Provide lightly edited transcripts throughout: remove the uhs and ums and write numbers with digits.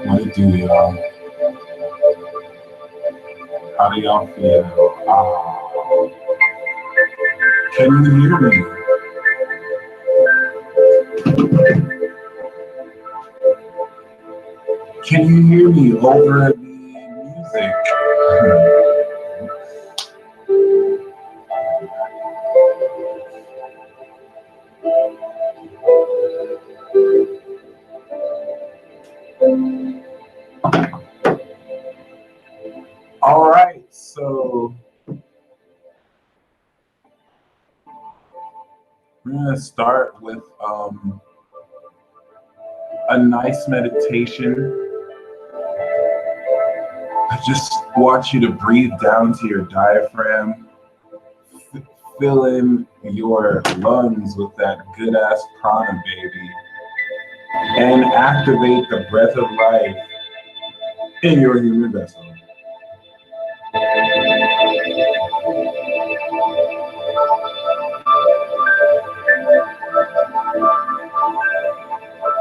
What it do, y'all? How do y'all feel? Can you hear me? Can you hear me over the music? All right, so we're gonna start with a nice meditation. I just want you to breathe down to your diaphragm, fill in your lungs with that good ass prana, baby, and activate the breath of life in your human vessel.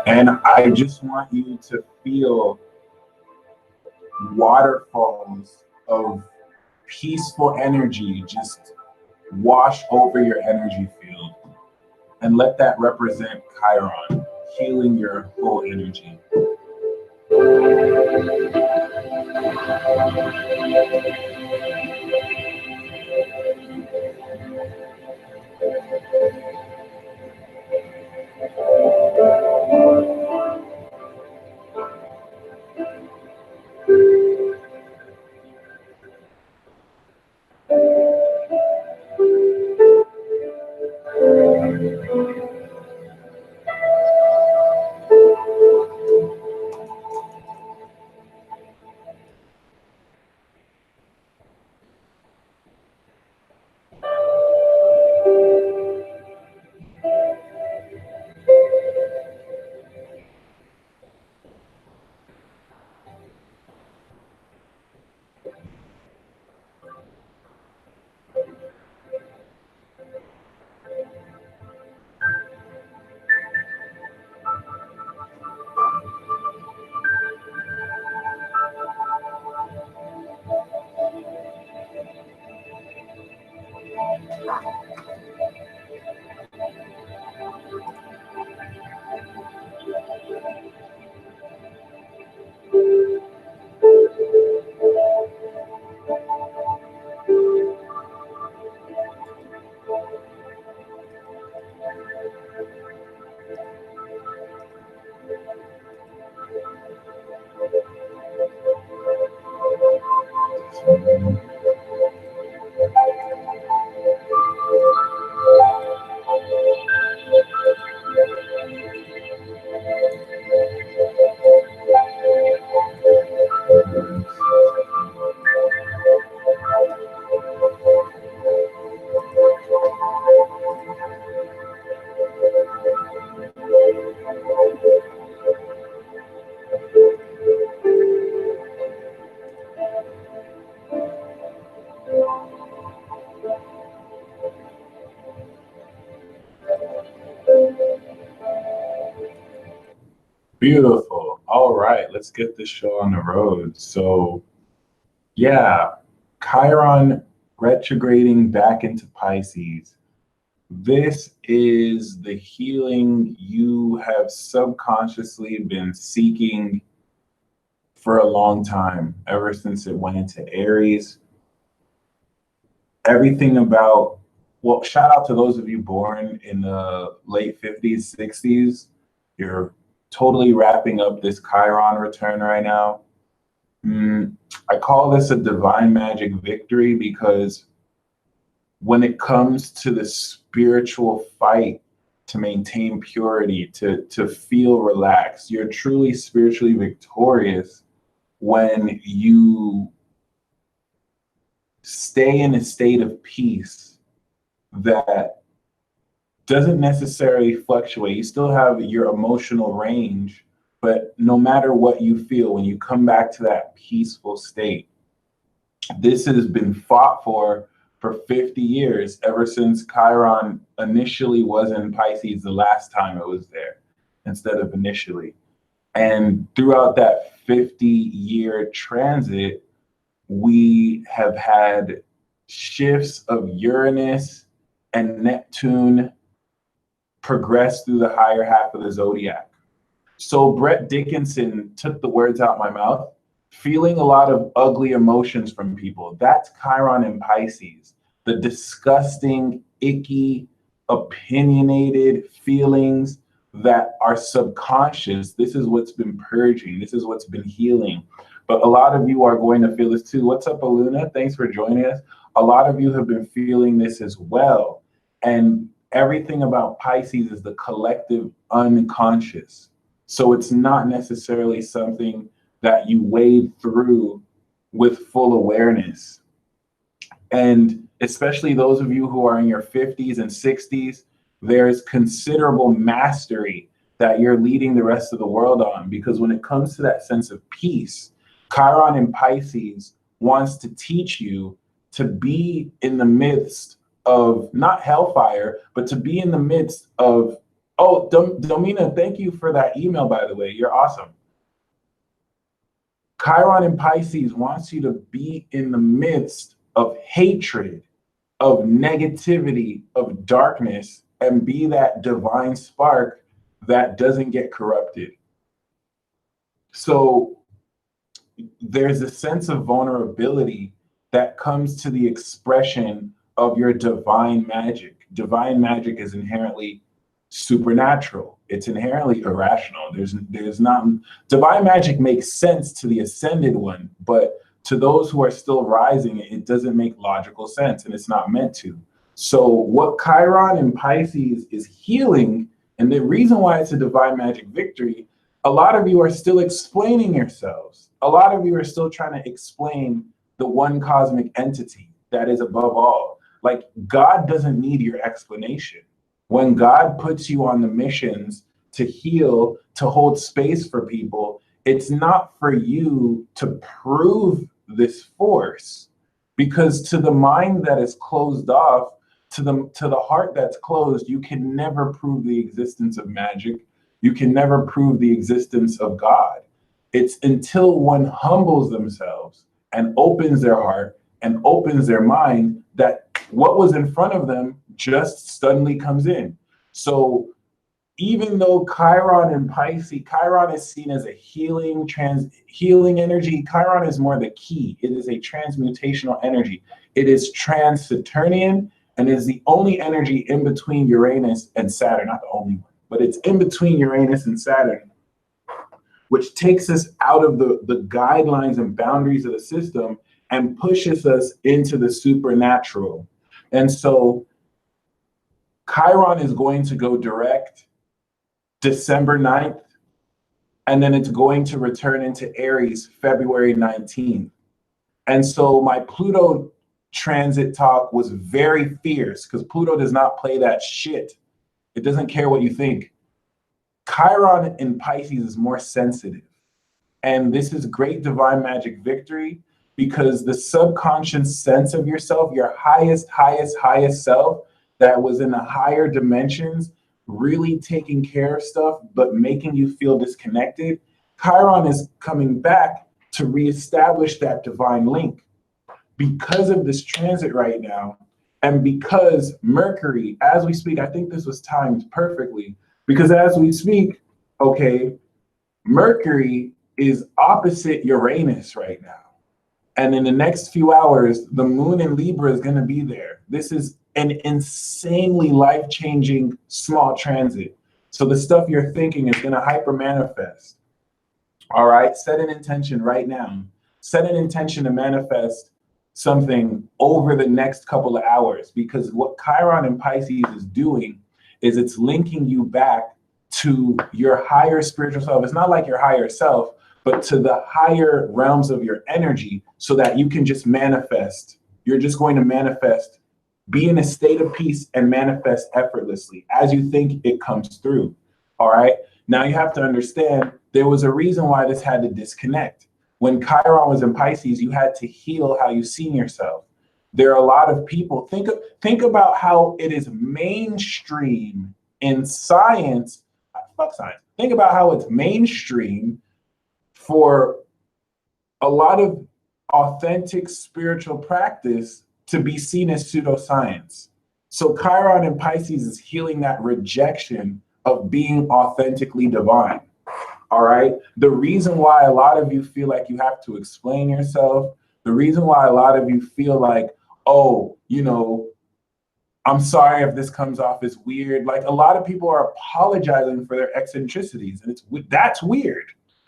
And I just want you to feel waterfalls of peaceful energy just wash over your energy field. And let that represent Chiron, healing your whole energy. Beautiful. All right, let's get this show on the road. So, yeah, Chiron retrograding back into Pisces. This is the healing you have subconsciously been seeking for a long time, ever since it went into Aries. Everything about, well, shout out to those of you born in the late 50s, 60s. You're totally wrapping up this Chiron return right now. I call this a divine magic victory because when it comes to the spiritual fight to maintain purity, to feel relaxed, you're truly spiritually victorious when you stay in a state of peace that doesn't necessarily fluctuate. You still have your emotional range, but no matter what you feel, when you come back to that peaceful state, this has been fought for 50 years, ever since Chiron initially was in Pisces the last time it was there, instead of initially. And throughout that 50-year transit, we have had shifts of Uranus and Neptune progress through the higher half of the zodiac. So Brett Dickinson took the words out my mouth. Feeling a lot of ugly emotions from people. That's Chiron in Pisces. The disgusting, icky, opinionated feelings that are subconscious. This is what's been purging. This is what's been healing. But a lot of you are going to feel this too. What's up, Aluna? Thanks for joining us. A lot of you have been feeling this as well. And everything about Pisces is the collective unconscious. So it's not necessarily something that you wade through with full awareness. And especially those of you who are in your 50s and 60s, there's considerable mastery that you're leading the rest of the world on, because when it comes to that sense of peace, Chiron in Pisces wants to teach you to be in the midst of not hellfire, but to be in the midst of, oh, Domina, thank you for that email, by the way. You're awesome. Chiron in Pisces wants you to be in the midst of hatred, of negativity, of darkness, and be that divine spark that doesn't get corrupted. So there's a sense of vulnerability that comes to the expression of your divine magic. Divine magic is inherently supernatural. It's inherently irrational. There's not, divine magic makes sense to the ascended one, but to those who are still rising, it doesn't make logical sense, and it's not meant to. So what Chiron in Pisces is healing, and the reason why it's a divine magic victory, a lot of you are still explaining yourselves. A lot of you are still trying to explain the one cosmic entity that is above all. Like, God doesn't need your explanation. When God puts you on the missions to heal, to hold space for people, it's not for you to prove this force, because to the mind that is closed off, to the heart that's closed, you can never prove the existence of magic. You can never prove the existence of God. It's until one humbles themselves and opens their heart and opens their mind that what was in front of them just suddenly comes in. So even though Chiron in Pisces, Chiron is seen as a healing energy, Chiron is more the key. It is a transmutational energy. It is trans-Saturnian, and is the only energy in between Uranus and Saturn. Not the only one, but it's in between Uranus and Saturn, which takes us out of the guidelines and boundaries of the system and pushes us into the supernatural. And so Chiron is going to go direct December 9th, and then it's going to return into Aries February 19th. And so my Pluto transit talk was very fierce because Pluto does not play that shit. It doesn't care what you think. Chiron in Pisces is more sensitive. And this is great divine magic victory because the subconscious sense of yourself, your highest self that was in the higher dimensions, really taking care of stuff, but making you feel disconnected. Chiron is coming back to reestablish that divine link because of this transit right now. And because Mercury, as we speak, I think this was timed perfectly because as we speak, okay, Mercury is opposite Uranus right now. And in the next few hours, the moon in Libra is going to be there. This is an insanely life-changing small transit. So the stuff you're thinking is going to hyper manifest. All right, set an intention right now. Set an intention to manifest something over the next couple of hours, because what Chiron in Pisces is doing is it's linking you back to your higher spiritual self. It's not like your higher self, but to the higher realms of your energy so that you can just manifest. You're just going to manifest, be in a state of peace and manifest effortlessly. As you think, it comes through. All right. Now you have to understand there was a reason why this had to disconnect. When Chiron was in Pisces, you had to heal how you seen yourself. There are a lot of people, think about how it is mainstream in science. Fuck science. Think about how it's mainstream for a lot of authentic spiritual practice to be seen as pseudoscience. So Chiron in Pisces is healing that rejection of being authentically divine. All right. The reason why a lot of you feel like you have to explain yourself, the reason why a lot of you feel like, oh, you know, I'm sorry if this comes off as weird. Like a lot of people are apologizing for their eccentricities, and that's weird.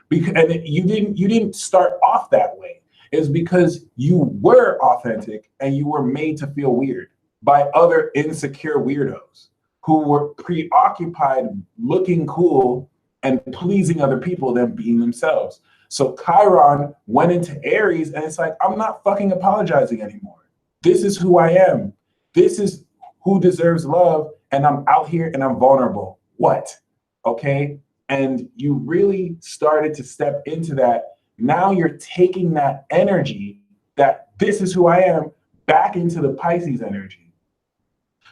Because and you didn't start off that way. It's because you were authentic and you were made to feel weird by other insecure weirdos who were preoccupied looking cool and pleasing other people than being themselves. So Chiron went into Aries and it's like, I'm not fucking apologizing anymore. This is who I am. This is who deserves love. And I'm out here and I'm vulnerable. What? Okay. And you really started to step into that. Now you're taking that energy, that this is who I am, back into the Pisces energy.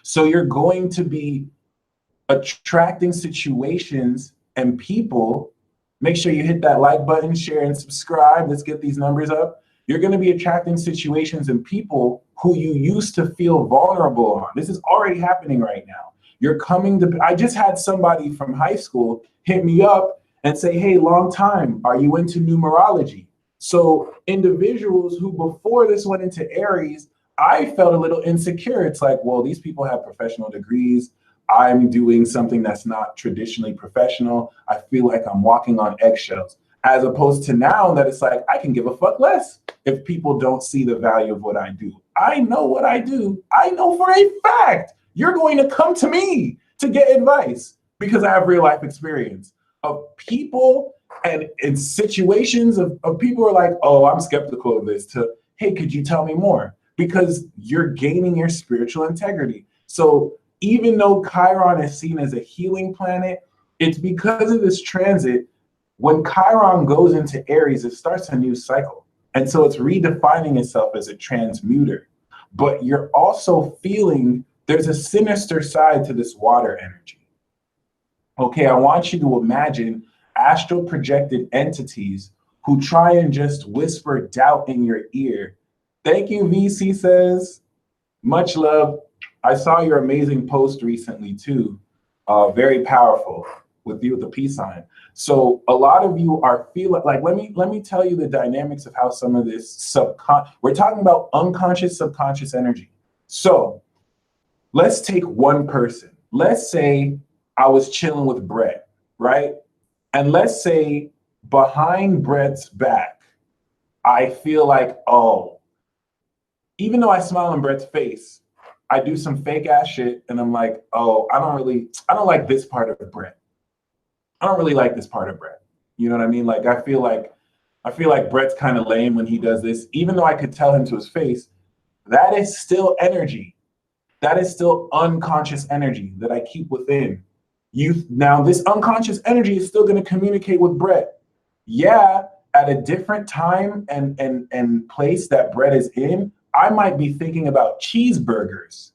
So you're going to be attracting situations and people. Make sure you hit that like button, share, and subscribe. Let's get these numbers up. You're going to be attracting situations and people who you used to feel vulnerable on. This is already happening right now. You're coming to, I just had somebody from high school hit me up and say, hey, long time, are you into numerology? So individuals who before this went into Aries, I felt a little insecure. It's like, well, these people have professional degrees. I'm doing something that's not traditionally professional. I feel like I'm walking on eggshells. As opposed to now that it's like, I can give a fuck less if people don't see the value of what I do. I know what I do. I know for a fact you're going to come to me to get advice because I have real life experience of people and in situations of people who are like, oh, I'm skeptical of this, to, hey, could you tell me more? Because you're gaining your spiritual integrity. So even though Chiron is seen as a healing planet, it's because of this transit. When Chiron goes into Aries, it starts a new cycle. And so it's redefining itself as a transmuter. But you're also feeling there's a sinister side to this water energy. Okay, I want you to imagine astral projected entities who try and just whisper doubt in your ear. Thank you, VC says. Much love. I saw your amazing post recently too. Very powerful with you with the peace sign. So a lot of you are feeling like, let me tell you the dynamics of how some of this we're talking about unconscious, subconscious energy. So let's take one person. Let's say I was chilling with Brett, right? And let's say behind Brett's back, I feel like, oh, even though I smile in Brett's face, I do some fake ass shit, and I'm like, oh, I don't like this part of Brett. I don't really like this part of Brett. You know what I mean? Like, I feel like Brett's kind of lame when he does this, even though I could tell him to his face. That is still energy. That is still unconscious energy that I keep within. Now, this unconscious energy is still going to communicate with Brett. Yeah, at a different time and place that Brett is in, I might be thinking about cheeseburgers.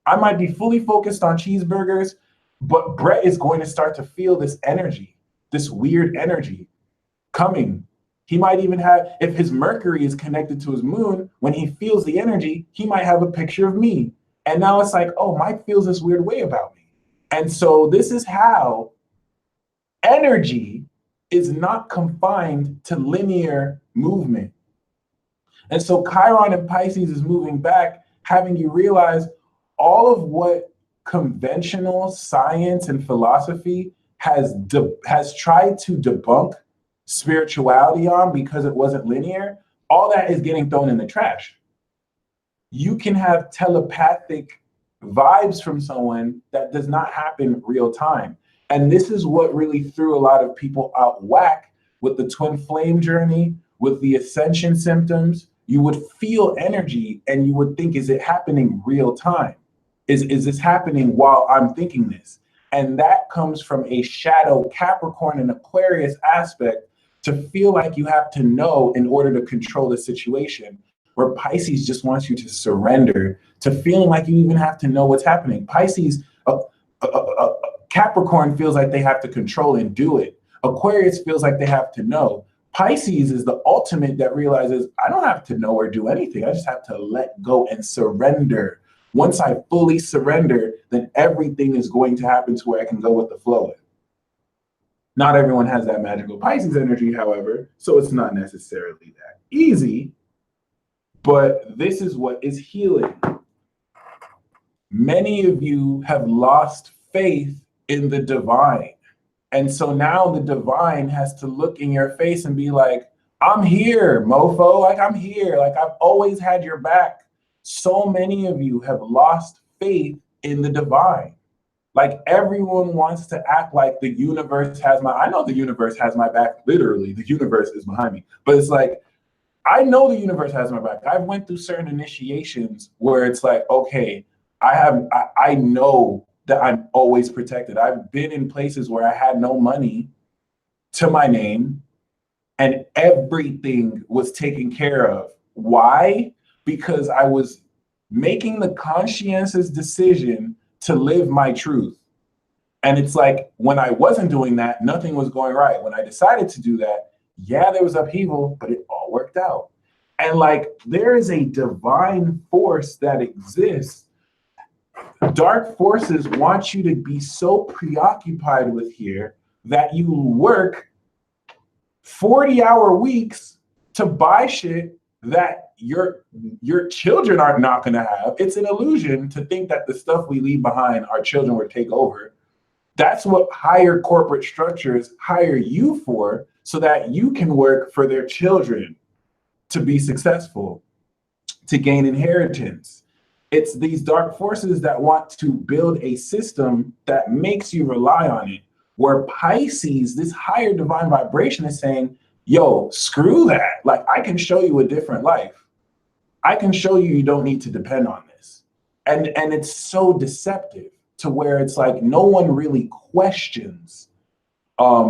I might be fully focused on cheeseburgers, but Brett is going to start to feel this energy, this weird energy coming. He might even have, if his Mercury is connected to his moon, when he feels the energy, he might have a picture of me. And now it's like, oh, Mike feels this weird way about me. And so this is how energy is not confined to linear movement. And so Chiron and Pisces is moving back, having you realize all of what conventional science and philosophy has tried to debunk spirituality on because it wasn't linear, all that is getting thrown in the trash. You can have telepathic vibes from someone that does not happen real time. And this is what really threw a lot of people out whack with the twin flame journey, with the ascension symptoms. You would feel energy and you would think, is it happening real time? Is this happening while I'm thinking this? And that comes from a shadow Capricorn and Aquarius aspect to feel like you have to know in order to control the situation, where Pisces just wants you to surrender to feeling like you even have to know what's happening. Pisces, Capricorn feels like they have to control and do it. Aquarius feels like they have to know. Pisces is the ultimate that realizes I don't have to know or do anything. I just have to let go and surrender. Once I fully surrender, then everything is going to happen to where I can go with the flow. Not everyone has that magical Pisces energy, however, so it's not necessarily that easy, but this is what is healing. Many of you have lost faith in the divine. And so now the divine has to look in your face and be like, I'm here, mofo, like I'm here, like I've always had your back. So many of you have lost faith in the divine. Like everyone wants to act like the universe has I know the universe has my back, literally, the universe is behind me. But it's like, I know the universe has my back. I've went through certain initiations where it's like, okay, I know that I'm always protected. I've been in places where I had no money to my name and everything was taken care of. Why? Because I was making the conscientious decision to live my truth. And it's like, when I wasn't doing that, nothing was going right. When I decided to do that, yeah, there was upheaval, but it all worked out. And like, there is a divine force that exists. Dark forces want you to be so preoccupied with here that you work 40-hour weeks to buy shit that your children are not going to have. It's an illusion to think that the stuff we leave behind, our children will take over. That's what higher corporate structures hire you for, so that you can work for their children to be successful, to gain inheritance. It's these dark forces that want to build a system that makes you rely on it. Where Pisces, this higher divine vibration, is saying, yo, screw that. Like, I can show you a different life. I can show you don't need to depend on this. And it's so deceptive to where it's like no one really questions.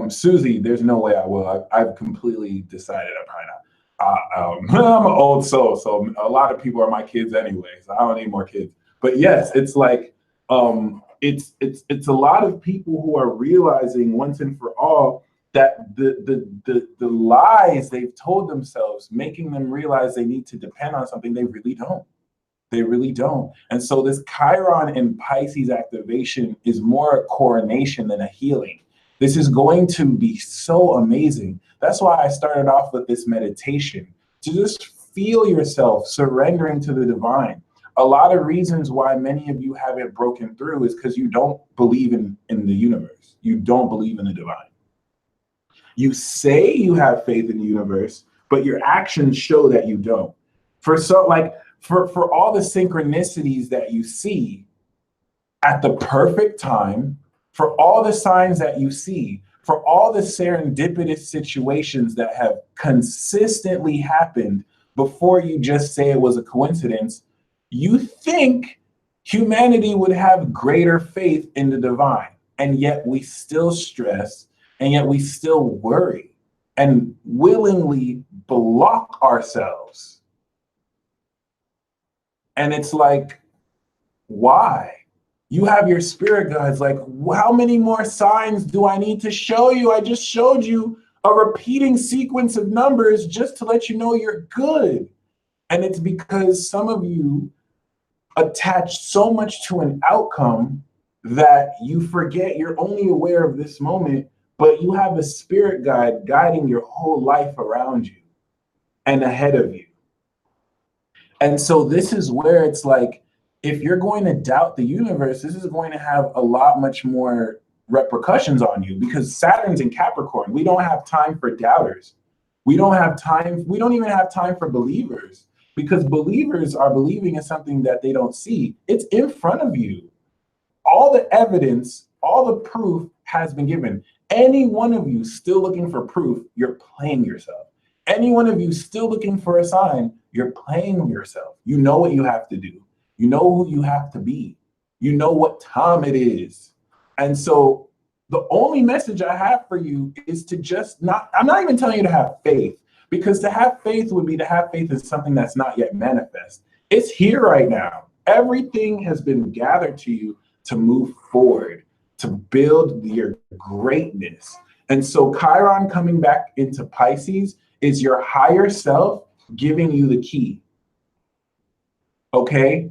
Susie, there's no way I will. I've completely decided I'm probably not. I'm an old soul, so a lot of people are my kids anyway, so I don't need more kids. But yes, it's like it's a lot of people who are realizing once and for all that the lies they've told themselves, making them realize they need to depend on something, they really don't. They really don't. And so this Chiron and Pisces activation is more a coronation than a healing. This is going to be so amazing. That's why I started off with this meditation, to just feel yourself surrendering to the divine. A lot of reasons why many of you haven't broken through is because you don't believe in the universe. You don't believe in the divine. You say you have faith in the universe, but your actions show that you don't. For for all the synchronicities that you see at the perfect time, for all the signs that you see, for all the serendipitous situations that have consistently happened before you just say it was a coincidence, you think humanity would have greater faith in the divine. And yet we still stress, and yet we still worry and willingly block ourselves. And it's like, why? You have your spirit guides like, how many more signs do I need to show you? I just showed you a repeating sequence of numbers just to let you know you're good. And it's because some of you attach so much to an outcome that you forget you're only aware of this moment, but you have a spirit guide guiding your whole life around you and ahead of you. And so this is where it's like, if you're going to doubt the universe, this is going to have a lot much more repercussions on you, because Saturn's in Capricorn. We don't have time for doubters. We don't have time. We don't even have time for believers, because believers are believing in something that they don't see. It's in front of you. All the evidence, all the proof has been given. Any one of you still looking for proof, you're playing yourself. Any one of you still looking for a sign, you're playing yourself. You know what you have to do. You know who you have to be. You know what time it is. And so the only message I have for you is to just not, I'm not even telling you to have faith, because to have faith would be to have faith in something that's not yet manifest. It's here right now. Everything has been gathered to you to move forward, to build your greatness. And so Chiron coming back into Pisces is your higher self giving you the key. Okay?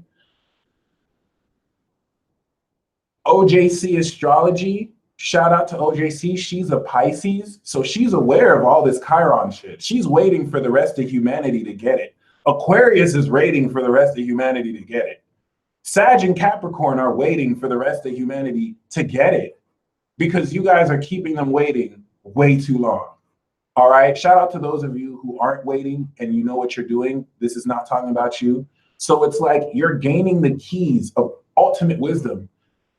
OJC Astrology, shout out to OJC. She's a Pisces, so she's aware of all this Chiron shit. She's waiting for the rest of humanity to get it. Aquarius is waiting for the rest of humanity to get it. Sag and Capricorn are waiting for the rest of humanity to get it, because you guys are keeping them waiting way too long. All right, shout out to those of you who aren't waiting and you know what you're doing. This is not talking about you. So it's like you're gaining the keys of ultimate wisdom.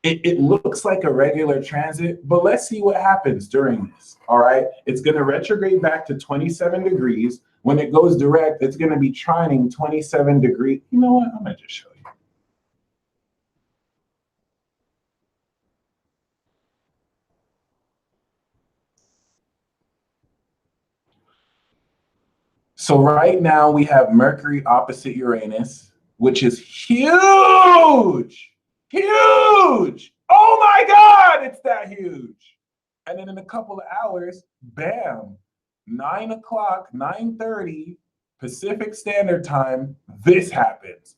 It looks like a regular transit, but let's see what happens during this. All right, it's going to retrograde back to 27 degrees. When it goes direct, it's going to be trining 27 degrees. You know what? I'm going to just show you. So right now we have Mercury opposite Uranus, which is huge, huge. Oh my God, it's that huge. And then in a couple of hours, bam, 9 o'clock, 9:30 Pacific Standard Time, this happens.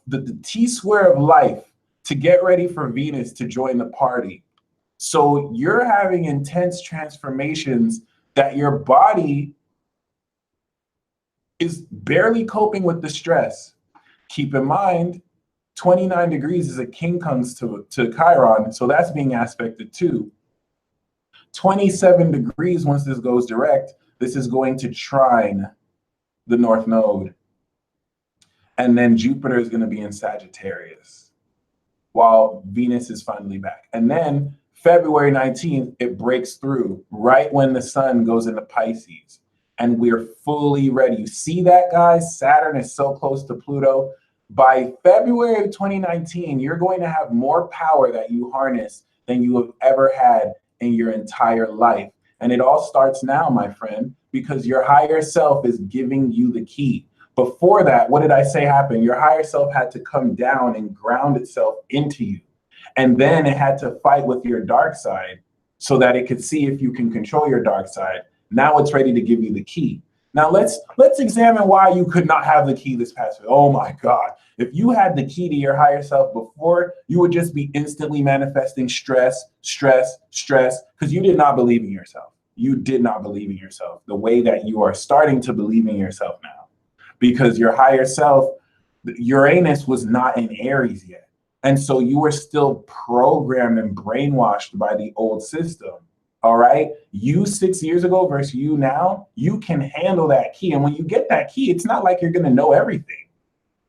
The T-square of life to get ready for Venus to join the party. So you're having intense transformations that your body is barely coping with the stress. Keep in mind, 29 degrees is a quincunx to Chiron, so that's being aspected too. 27 degrees, once this goes direct, this is going to trine the North Node. And then Jupiter is going to be in Sagittarius, while Venus is finally back. And then February 19th, it breaks through right when the sun goes into Pisces. And we're fully ready. You see that, guys? Saturn is so close to Pluto. By February of 2019, you're going to have more power that you harness than you have ever had in your entire life. And it all starts now, my friend, because your higher self is giving you the key. Before that, what did I say happened? Your higher self had to come down and ground itself into you. And then it had to fight with your dark side so that it could see if you can control your dark side. Now it's ready to give you the key. Now let's examine why you could not have the key this past week. Oh my God. If you had the key to your higher self before, you would just be instantly manifesting stress, because you did not believe in yourself. You did not believe in yourself the way that you are starting to believe in yourself now, because your higher self, Uranus was not in Aries yet. And so you were still programmed and brainwashed by the old system. All right, you 6 years ago versus you now, you can handle that key. And when you get that key, it's not like you're going to know everything.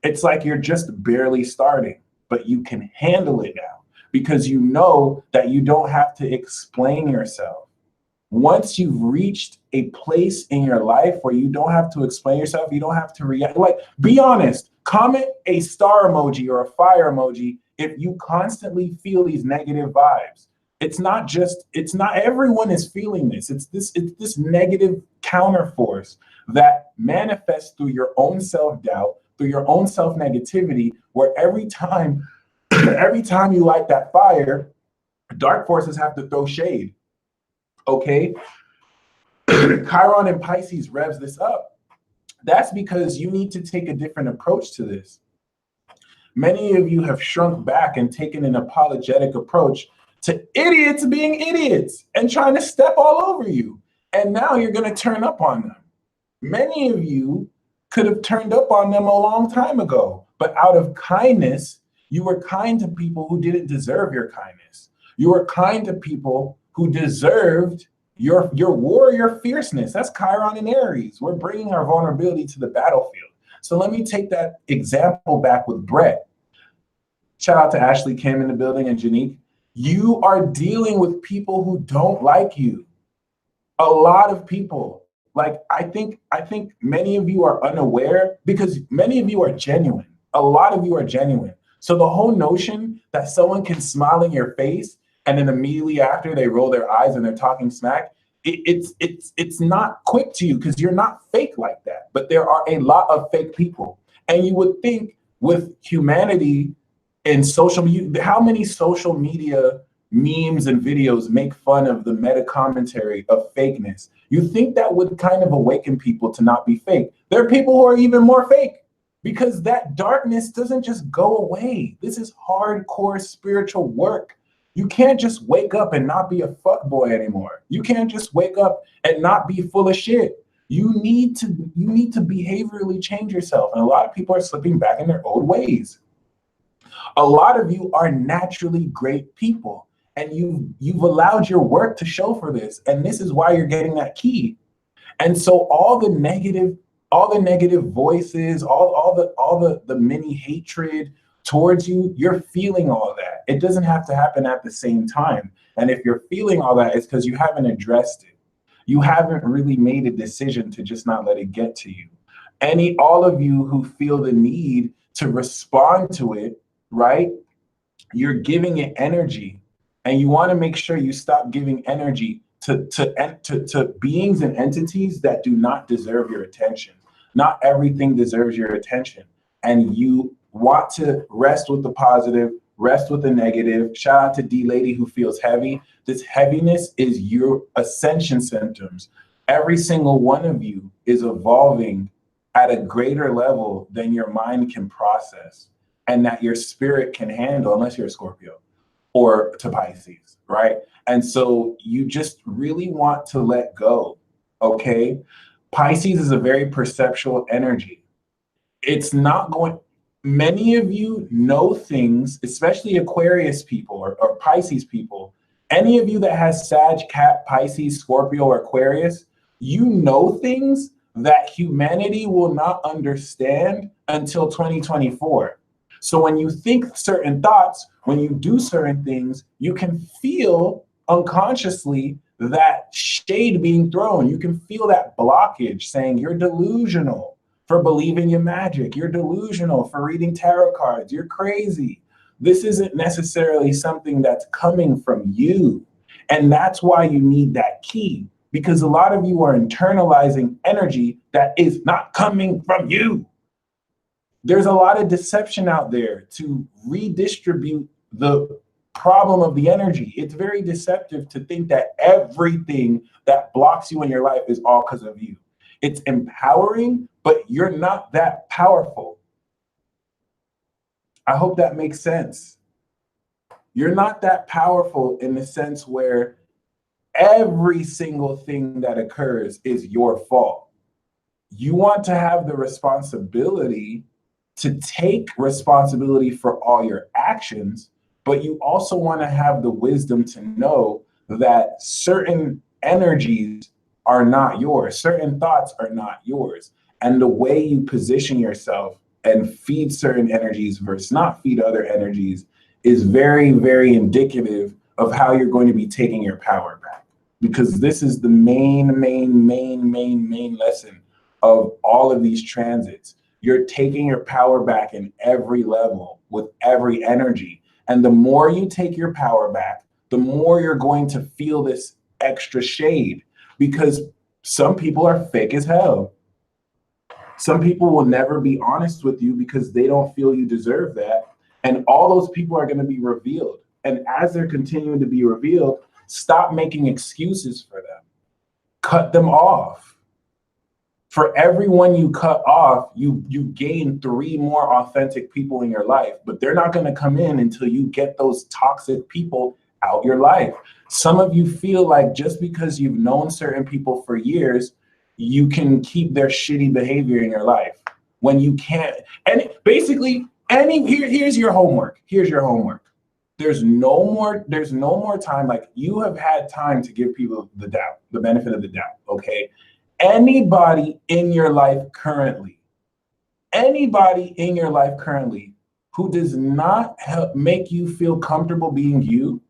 It's like you're just barely starting, but you can handle it now because you know that you don't have to explain yourself. Once you've reached a place in your life where you don't have to explain yourself, you don't have to react. Like, be honest, comment a star emoji or a fire emoji if you constantly feel these negative vibes. It's not everyone is feeling this. It's this negative counterforce that manifests through your own self-doubt, through your own self-negativity, where every time, every time you light that fire, dark forces have to throw shade. Okay, Chiron and Pisces revs this up. That's because you need to take a different approach to this. Many of you have shrunk back and taken an apologetic approach to idiots being idiots and trying to step all over you. And now you're going to turn up on them. Many of you could have turned up on them a long time ago, but out of kindness, you were kind to people who didn't deserve your kindness. You were kind to people who deserved your warrior fierceness. That's Chiron and Aries. We're bringing our vulnerability to the battlefield. So let me take that example back with Brett. Shout out to Ashley Kim in the building and Janique. You are dealing with people who don't like you. A lot of people. Like, I think many of you are unaware because many of you are genuine. A lot of you are genuine. So the whole notion that someone can smile in your face and then immediately after they roll their eyes and they're talking smack, it's not quick to you because you're not fake like that. But there are a lot of fake people. And you would think with humanity and social media, how many social media memes and videos make fun of the meta commentary of fakeness? You think that would kind of awaken people to not be fake. There are people who are even more fake because that darkness doesn't just go away. This is hardcore spiritual work. You can't just wake up and not be a fuckboy anymore. You can't just wake up and not be full of shit. You need to behaviorally change yourself. And a lot of people are slipping back in their old ways. A lot of you are naturally great people. And you've allowed your work to show for this. And this is why you're getting that key. And so all the negative voices, all the mini hatred towards you, you're feeling all of that. It doesn't have to happen at the same time. And if you're feeling all that, it's because you haven't addressed it. You haven't really made a decision to just not let it get to you. All of you who feel the need to respond to it, right? You're giving it energy. And you want to make sure you stop giving energy to beings and entities that do not deserve your attention. Not everything deserves your attention. And you want to rest with the positive, rest with the negative. Shout out to D Lady who feels heavy. This heaviness is your ascension symptoms. Every single one of you is evolving at a greater level than your mind can process and that your spirit can handle, unless you're a Scorpio or to Pisces, right? And so you just really want to let go, okay? Pisces is a very perceptual energy. It's not going, many of you know things, especially Aquarius people or Pisces people. Any of you that has Sag, Cat, Pisces, Scorpio, or Aquarius, you know things that humanity will not understand until 2024. So when you think certain thoughts, when you do certain things, you can feel unconsciously that shade being thrown. You can feel that blockage saying you're delusional for believing in magic. You're delusional for reading tarot cards. You're crazy. This isn't necessarily something that's coming from you. And that's why you need that key, because a lot of you are internalizing energy that is not coming from you. There's a lot of deception out there to redistribute the problem of the energy. It's very deceptive to think that everything that blocks you in your life is all because of you. It's empowering, but you're not that powerful. I hope that makes sense. You're not that powerful in the sense where every single thing that occurs is your fault. You want to have the responsibility to take responsibility for all your actions, but you also want to have the wisdom to know that certain energies are not yours, certain thoughts are not yours. And the way you position yourself and feed certain energies versus not feed other energies is very, very indicative of how you're going to be taking your power back. Because this is the main lesson of all of these transits. You're taking your power back in every level with every energy. And the more you take your power back, the more you're going to feel this extra shade, because some people are fake as hell. Some people will never be honest with you because they don't feel you deserve that. And all those people are going to be revealed. And as they're continuing to be revealed, stop making excuses for them. Cut them off. For everyone you cut off, you gain 3 more authentic people in your life, but they're not going to come in until you get those toxic people out your life. Some of you feel like just because you've known certain people for years, you can keep their shitty behavior in your life when you can't. And basically, here's your homework. Here's your homework. There's no more time. Like, you have had time to give people the benefit of the doubt. Okay. Anybody in your life currently who does not make you feel comfortable being you,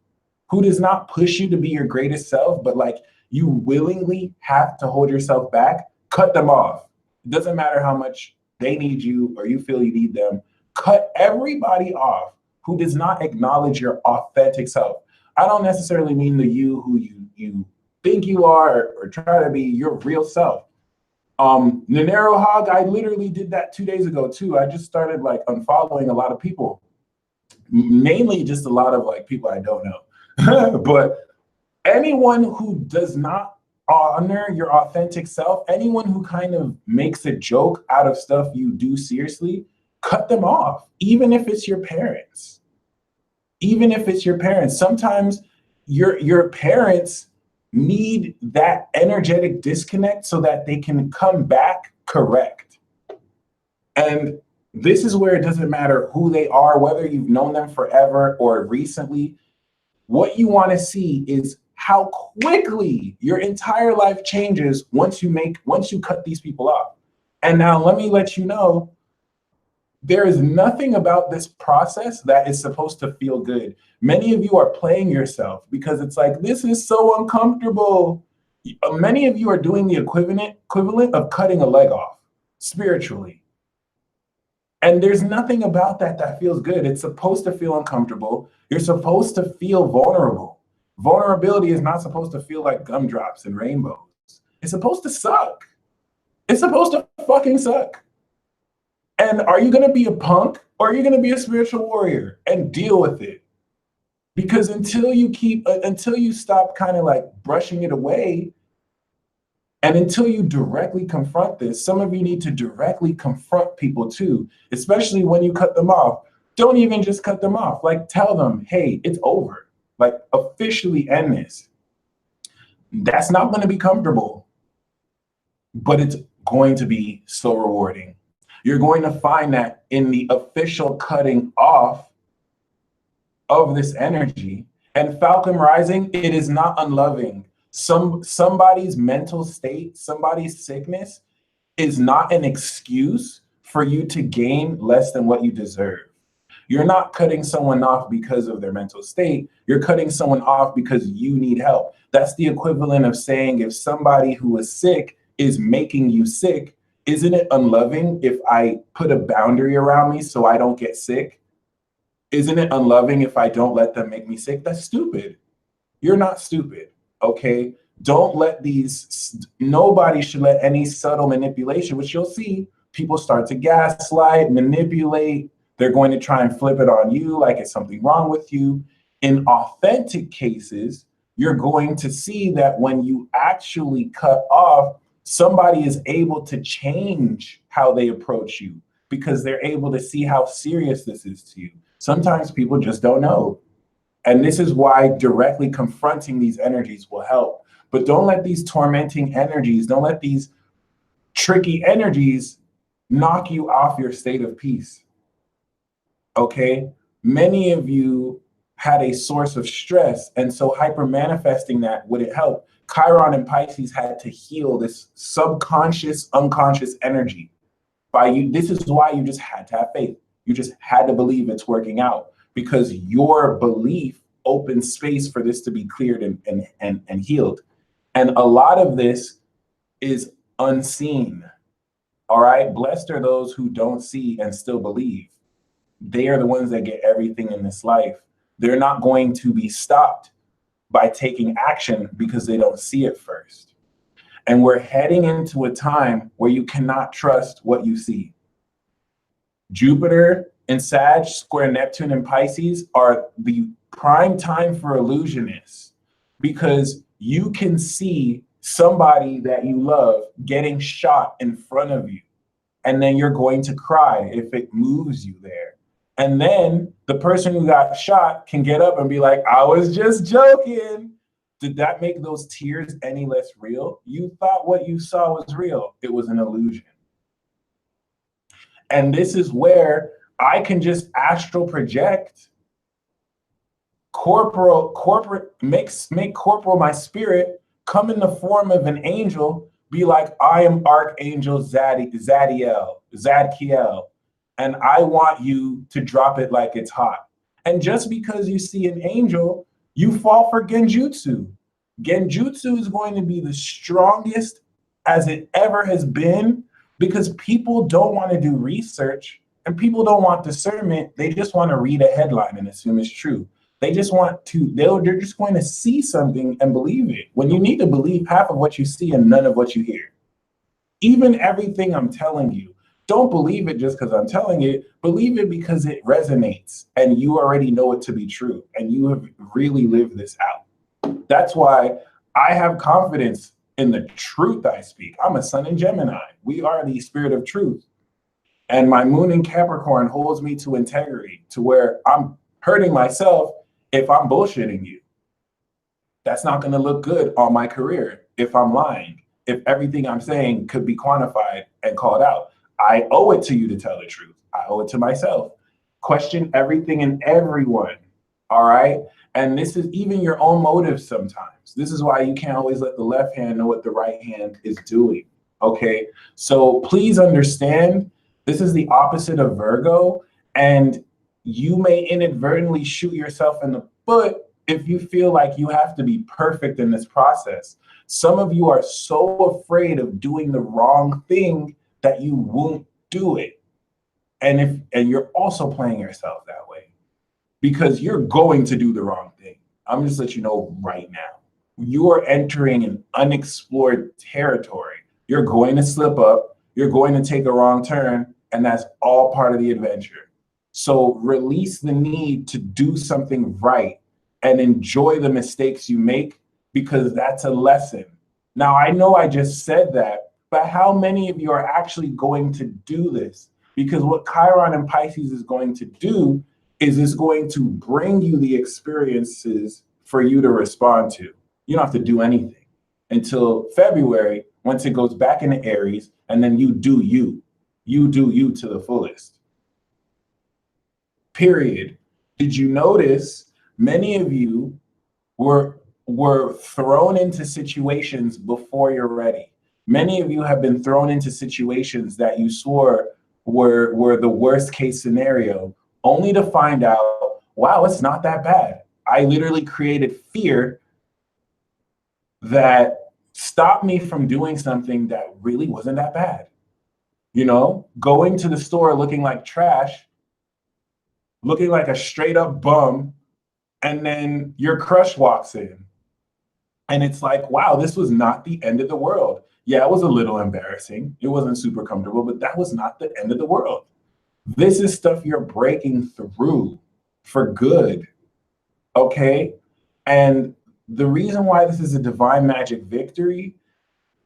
who does not push you to be your greatest self, but like you willingly have to hold yourself back, cut them off. It doesn't matter how much they need you or you feel you need them. Cut everybody off who does not acknowledge your authentic self. I don't necessarily mean the you who you think you are or try to be your real self. Nanero Hog, I literally did that 2 days ago too. I just started like unfollowing a lot of people, mainly just a lot of like people I don't know. But anyone who does not honor your authentic self, anyone who kind of makes a joke out of stuff you do seriously, cut them off, even if it's your parents. Even if it's your parents. Sometimes your parents need that energetic disconnect so that they can come back correct. And this is where it doesn't matter who they are, whether you've known them forever or recently. What you want to see is how quickly your entire life changes once you cut these people off. And now let me let you know, there is nothing about this process that is supposed to feel good. Many of you are playing yourself because it's like, this is so uncomfortable. Many of you are doing the equivalent of cutting a leg off spiritually. And there's nothing about that feels good. It's supposed to feel uncomfortable. You're supposed to feel vulnerable. Vulnerability is not supposed to feel like gumdrops and rainbows. It's supposed to suck. It's supposed to fucking suck. And are you going to be a punk or are you going to be a spiritual warrior and deal with it? Because until you stop kind of like brushing it away, and until you directly confront this, some of you need to directly confront people too, especially when you cut them off. Don't even just cut them off. Like, tell them, hey, it's over. Like, officially end this. That's not going to be comfortable, but it's going to be so rewarding. You're going to find that in the official cutting off of this energy. And Falcon Rising, it is not unloving. Somebody's mental state, somebody's sickness is not an excuse for you to gain less than what you deserve. You're not cutting someone off because of their mental state. You're cutting someone off because you need help. That's the equivalent of saying, if somebody who is sick is making you sick, isn't it unloving if I put a boundary around me so I don't get sick? Isn't it unloving if I don't let them make me sick? That's stupid. You're not stupid, okay? Don't let nobody should let any subtle manipulation, which you'll see, people start to gaslight, manipulate. They're going to try and flip it on you like it's something wrong with you. In authentic cases, you're going to see that when you actually cut off, somebody is able to change how they approach you because they're able to see how serious this is to you. Sometimes people just don't know. And this is why directly confronting these energies will help. But don't let these tormenting energies, don't let these tricky energies knock you off your state of peace. Okay? Many of you had a source of stress, and so hyper manifesting that wouldn't help. Chiron and Pisces had to heal this subconscious, unconscious energy. This is why you just had to have faith. You just had to believe it's working out, because your belief opens space for this to be cleared and healed. And a lot of this is unseen. All right. Blessed are those who don't see and still believe. They are the ones that get everything in this life. They're not going to be stopped by taking action because they don't see it first. And we're heading into a time where you cannot trust what you see. Jupiter and Sag square Neptune and Pisces are the prime time for illusionists, because you can see somebody that you love getting shot in front of you, and then you're going to cry if it moves you there. And then the person who got shot can get up and be like, I was just joking. Did that make those tears any less real? You thought what you saw was real. It was an illusion. And this is where I can just astral project make corporal my spirit, come in the form of an angel, be like, I am Archangel Zadkiel, and I want you to drop it like it's hot. And just because you see an angel, you fall for Genjutsu. Genjutsu is going to be the strongest as it ever has been, because people don't want to do research and people don't want discernment. They just want to read a headline and assume it's true. They just want to, they're just going to see something and believe it, when you need to believe half of what you see and none of what you hear. Even everything I'm telling you, don't believe it just because I'm telling it. Believe it because it resonates and you already know it to be true and you have really lived this out. That's why I have confidence in the truth I speak. I'm a sun in Gemini. We are the spirit of truth. And my moon in Capricorn holds me to integrity, to where I'm hurting myself if I'm bullshitting you. That's not going to look good on my career if I'm lying, if everything I'm saying could be quantified and called out. I owe it to you to tell the truth. I owe it to myself. Question everything and everyone. All right. And this is even your own motives sometimes. This is why you can't always let the left hand know what the right hand is doing. Okay. So please understand, this is the opposite of Virgo. And you may inadvertently shoot yourself in the foot if you feel like you have to be perfect in this process. Some of you are so afraid of doing the wrong thing that you won't do it. And you're also playing yourself that way, because you're going to do the wrong thing. I'm just letting you know right now. You are entering an unexplored territory. You're going to slip up, you're going to take a wrong turn, and that's all part of the adventure. So release the need to do something right and enjoy the mistakes you make, because that's a lesson. Now, I know I just said that, but how many of you are actually going to do this? Because what Chiron and Pisces is going to do is it's going to bring you the experiences for you to respond to. You don't have to do anything until February, once it goes back into Aries, and then you do you. You do you to the fullest. Period. Did you notice many of you were thrown into situations before you're ready? Many of you have been thrown into situations that you swore were the worst case scenario, only to find out, wow, it's not that bad. I literally created fear that stopped me from doing something that really wasn't that bad. You know, going to the store looking like trash, looking like a straight up bum, and then your crush walks in. And it's like, wow, this was not the end of the world. Yeah, it was a little embarrassing. It wasn't super comfortable, but that was not the end of the world. This is stuff you're breaking through for good, okay? And the reason why this is a divine magic victory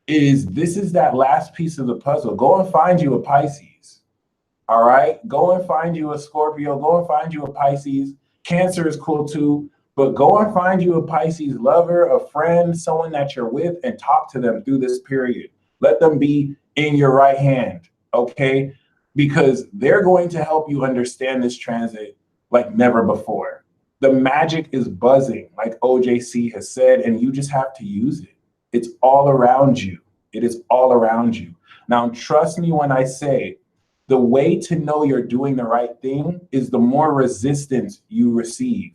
is this is that last piece of the puzzle. Go and find you a Pisces, all right? Go and find you a Scorpio. Go and find you a Pisces. Cancer is cool too, but go and find you a Pisces lover, a friend, someone that you're with, and talk to them through this period. Let them be in your right hand, okay? Because they're going to help you understand this transit like never before. The magic is buzzing, like OJC has said, and you just have to use it. It's all around you. It is all around you. Now, trust me when I say The way to know you're doing the right thing is the more resistance you receive.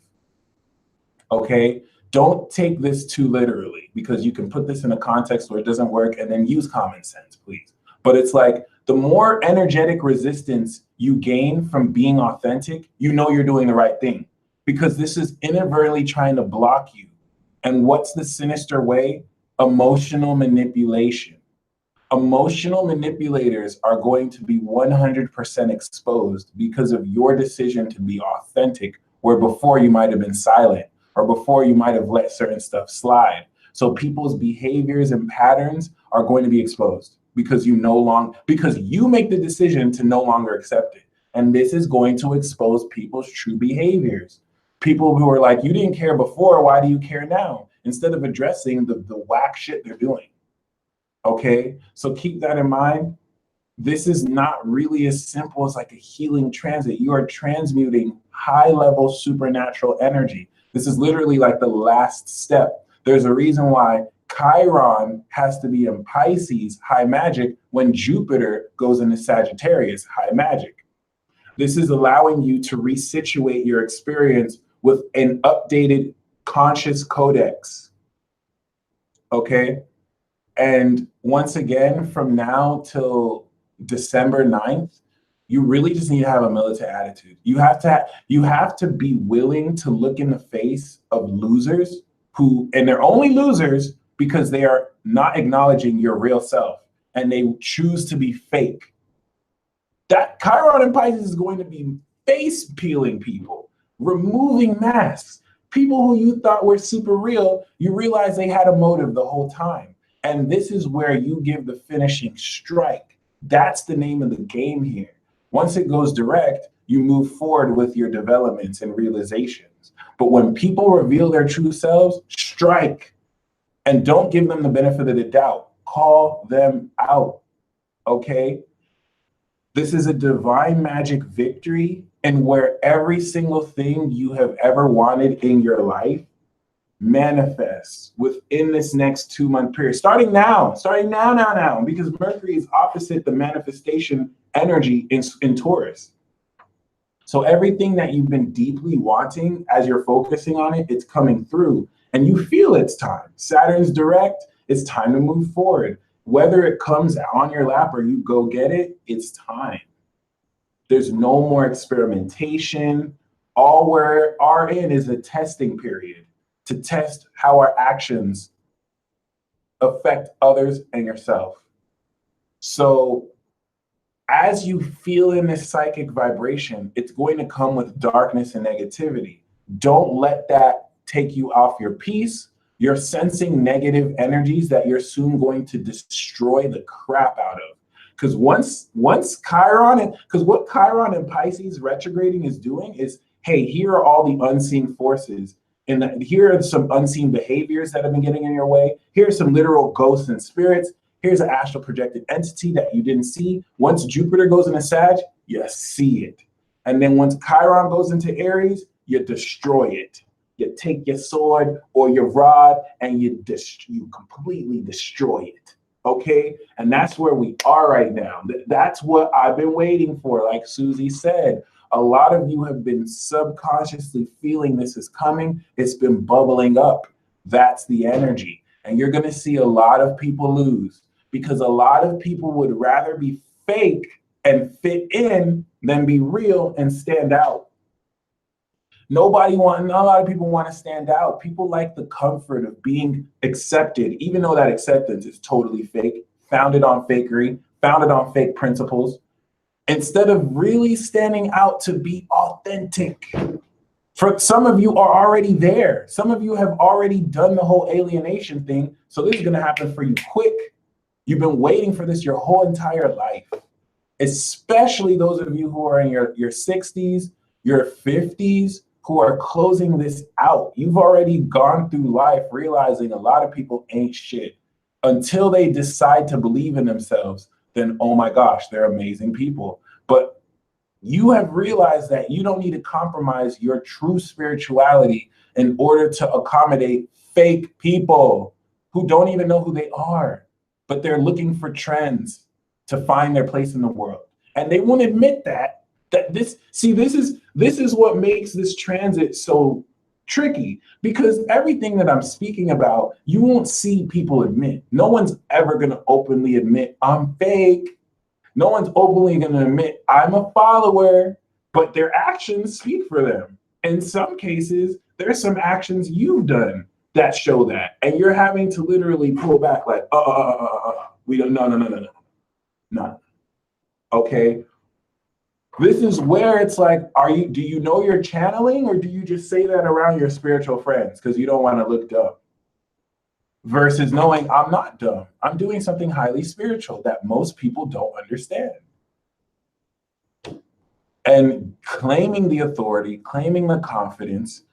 Okay? Don't take this too literally, because you can put this in a context where it doesn't work, and then use common sense, please. But it's like, the more energetic resistance you gain from being authentic, you know you're doing the right thing, because this is inadvertently trying to block you. And what's the sinister way? Emotional manipulation. Emotional manipulators are going to be 100% exposed because of your decision to be authentic, where before you might have been silent, or before you might have let certain stuff slide. So people's behaviors and patterns are going to be exposed because you make the decision to no longer accept it. And this is going to expose people's true behaviors. People who are like, you didn't care before, why do you care now? Instead of addressing the whack shit they're doing. Okay, so keep that in mind. This is not really as simple as like a healing transit. You are transmuting high-level supernatural energy. This is literally like the last step. There's a reason why Chiron has to be in Pisces, high magic, when Jupiter goes into Sagittarius, high magic. This is allowing you to resituate your experience with an updated conscious codex. Okay? And once again, from now till December 9th, you really just need to have a militant attitude. You have to be willing to look in the face of losers and they're only losers because they are not acknowledging your real self and they choose to be fake. That Chiron in Pisces is going to be face peeling people, removing masks. People who you thought were super real, you realize they had a motive the whole time. And this is where you give the finishing strike. That's the name of the game here. Once it goes direct, you move forward with your developments and realizations. But when people reveal their true selves, strike. And don't give them the benefit of the doubt. Call them out, okay? This is a divine magic victory, and where every single thing you have ever wanted in your life manifests within this next 2-month period. Starting now, because Mercury is opposite the manifestation energy in Taurus. So everything that you've been deeply wanting, as you're focusing on it, it's coming through, and you feel it's time. Saturn's direct, it's time to move forward. Whether it comes on your lap or you go get it, it's time. There's no more experimentation. All we are in is a testing period to test how our actions affect others and yourself. So as you feel in this psychic vibration, it's going to come with darkness and negativity. Don't let that take you off your peace. You're sensing negative energies that you're soon going to destroy the crap out of. Because once Chiron, because what Chiron and Pisces retrograding is doing is, hey, here are all the unseen forces. And here are some unseen behaviors that have been getting in your way. Here's some literal ghosts and spirits. Here's an astral projected entity that you didn't see. Once Jupiter goes into Sag, you see it. And then once Chiron goes into Aries, you destroy it. You take your sword or your rod and you completely destroy it. Okay? And that's where we are right now. That's what I've been waiting for, like Susie said. A lot of you have been subconsciously feeling this is coming. It's been bubbling up. That's the energy. And you're going to see a lot of people lose because a lot of people would rather be fake and fit in than be real and stand out. Not a lot of people want to stand out. People like the comfort of being accepted, even though that acceptance is totally fake, founded on fakery, founded on fake principles, instead of really standing out to be authentic. For some of you are already there. Some of you have already done the whole alienation thing. So this is going to happen for you quick. You've been waiting for this your whole entire life, especially those of you who are in your 60s, your 50s, who are closing this out. You've already gone through life realizing a lot of people ain't shit. Until they decide to believe in themselves, then, oh my gosh, they're amazing people. But you have realized that you don't need to compromise your true spirituality in order to accommodate fake people who don't even know who they are, but they're looking for trends to find their place in the world. And they won't admit that this is what makes this transit so tricky, because everything that I'm speaking about, you won't see people admit. No one's ever going to openly admit I'm fake. No one's openly going to admit I'm a follower, but their actions speak for them. In some cases, there's some actions you've done that show that, and you're having to literally pull back like, we don't, no. Okay. This is where it's like, do you know you're channeling, or do you just say that around your spiritual friends because you don't want to look dumb? Versus knowing I'm not dumb. I'm doing something highly spiritual that most people don't understand. And claiming the authority, claiming the confidence.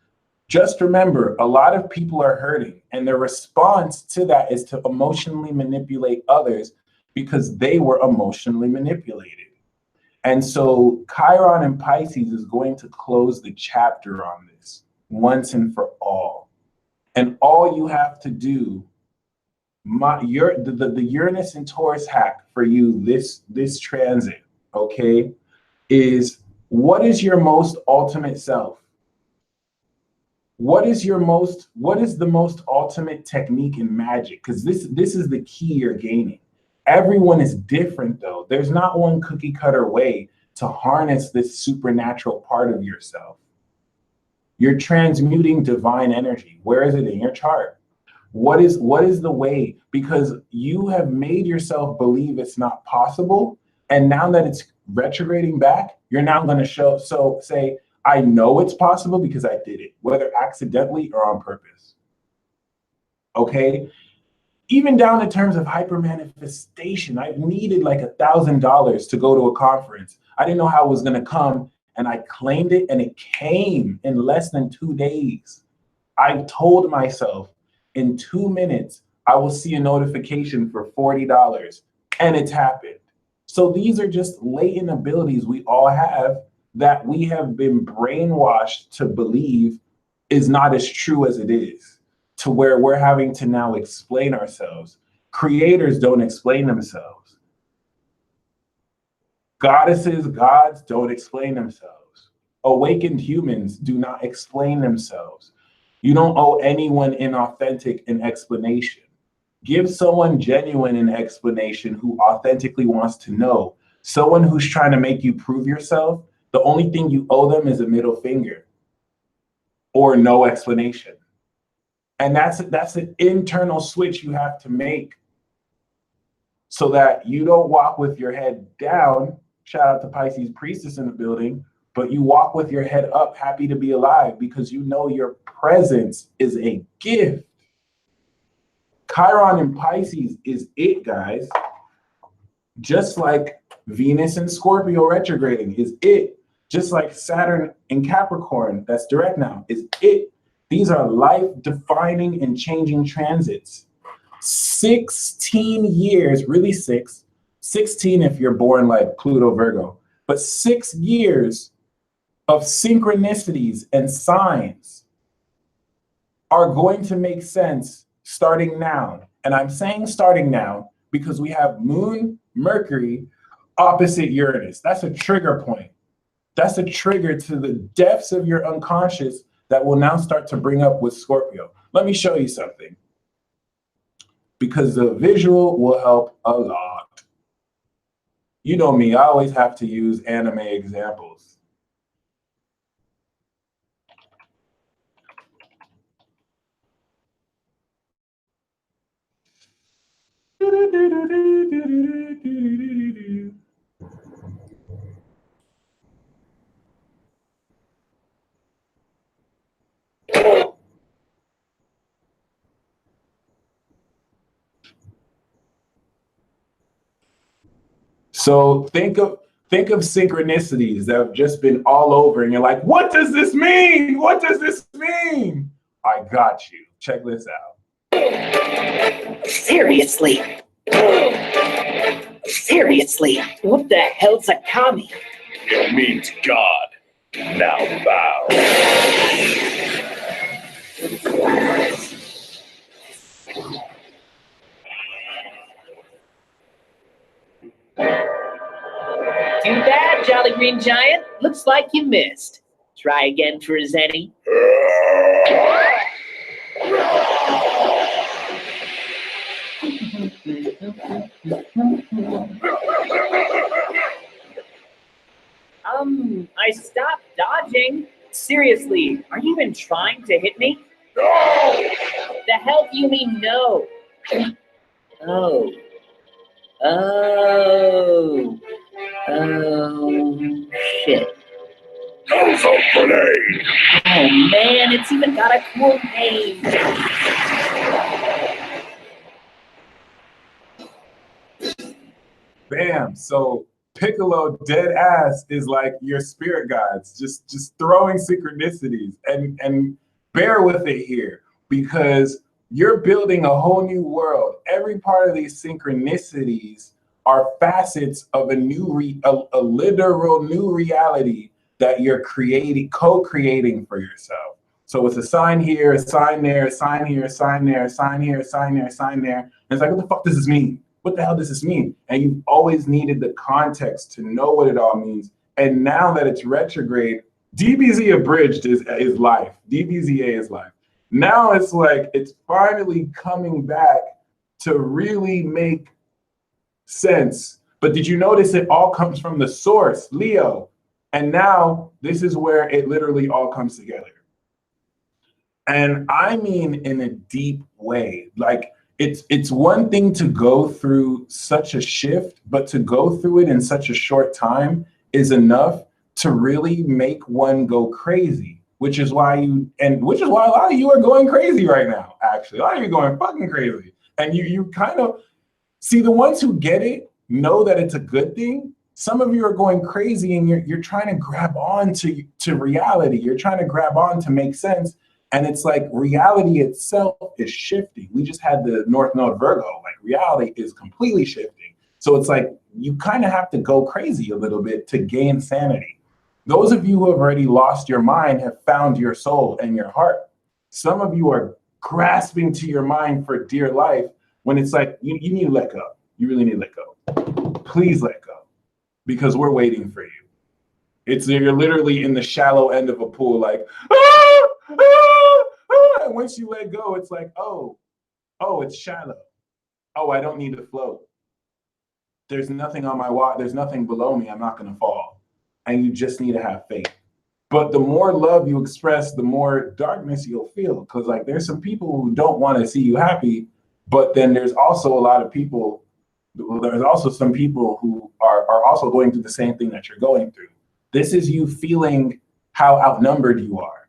Just remember, a lot of people are hurting, and their response to that is to emotionally manipulate others because they were emotionally manipulated. And so Chiron and Pisces is going to close the chapter on this once and for all. And all you have to do, the Uranus and Taurus hack for you this transit, okay, is what is your most ultimate self? What is the most ultimate technique in magic? Because this is the key you're gaining. Everyone is different, though. There's not one cookie cutter way to harness this supernatural part of yourself. You're transmuting divine energy. Where is it in your chart? What is the way? Because you have made yourself believe it's not possible. And now that it's retrograding back, you're now going to say, I know it's possible because I did it, whether accidentally or on purpose. Okay? Even down in terms of hypermanifestation, I've needed like $1,000 to go to a conference. I didn't know how it was going to come, and I claimed it, and it came in less than 2 days. I told myself in 2 minutes, I will see a notification for $40, and it's happened. So these are just latent abilities we all have that we have been brainwashed to believe is not as true as it is, to where we're having to now explain ourselves. Creators don't explain themselves. Goddesses, gods don't explain themselves. Awakened humans do not explain themselves. You don't owe anyone inauthentic an explanation. Give someone genuine an explanation who authentically wants to know. Someone who's trying to make you prove yourself, the only thing you owe them is a middle finger or no explanation. And that's an internal switch you have to make so that you don't walk with your head down. Shout out to Pisces Priestess in the building. But you walk with your head up, happy to be alive, because you know your presence is a gift. Chiron in Pisces is it, guys. Just like Venus in Scorpio retrograding is it. Just like Saturn in Capricorn, that's direct now, is it. These are life-defining and changing transits. 16 years, really 16 if you're born like Pluto Virgo, but 6 years of synchronicities and signs are going to make sense starting now. And I'm saying starting now because we have Moon, Mercury, opposite Uranus. That's a trigger point. That's a trigger to the depths of your unconscious that will now start to bring up with Scorpio. Let me show you something, because the visual will help a lot. You know me, I always have to use anime examples. So think of synchronicities that have just been all over, and you're like, what does this mean? What does this mean? I got you. Check this out. Seriously? Seriously? What the hell's a kami? It means God. Now bow. Too bad, Jolly Green Giant. Looks like you missed. Try again for a Zenny. I stopped dodging. Seriously, are you even trying to hit me? No! The hell do you mean no? Oh. Oh. Oh, shit. How's a grenade? Oh, man, it's even got a cool name. Bam. So Piccolo dead ass is like your spirit guides, just throwing synchronicities, and bear with it here because you're building a whole new world. Every part of these synchronicities are facets of a a literal new reality that you're co-creating for yourself. So it's a sign here, a sign there, a sign here, a sign there, a sign here, a sign there, a sign there. And it's like, what the fuck does this mean? What the hell does this mean? And you've always needed the context to know what it all means. And now that it's retrograde, DBZ abridged is life. DBZA is life. Now it's like it's finally coming back to really make sense. But did you notice it all comes from the source, Leo? And now this is where it literally all comes together. And I mean in a deep way. Like it's one thing to go through such a shift, but to go through it in such a short time is enough to really make one go crazy, which is why a lot of you are going crazy right now, actually. A lot of you are going fucking crazy. And you kind of see the ones who get it know that it's a good thing. Some of you are going crazy and you're trying to grab on to reality. You're trying to grab on to make sense. And it's like reality itself is shifting. We just had the North Node Virgo, like reality is completely shifting. So it's like you kind of have to go crazy a little bit to gain sanity. Those of you who have already lost your mind have found your soul and your heart. Some of you are grasping to your mind for dear life when it's like you need to let go. You really need to let go. Please let go because we're waiting for you. You're literally in the shallow end of a pool like, ah, ah, ah. And once you let go, it's like, oh, it's shallow. Oh, I don't need to float. There's nothing on my water. There's nothing below me. I'm not going to fall. And you just need to have faith. But the more love you express, the more darkness you'll feel. Because like there's some people who don't want to see you happy, but then there's also a lot of people, there's also some people who are also going through the same thing that you're going through. This is you feeling how outnumbered you are.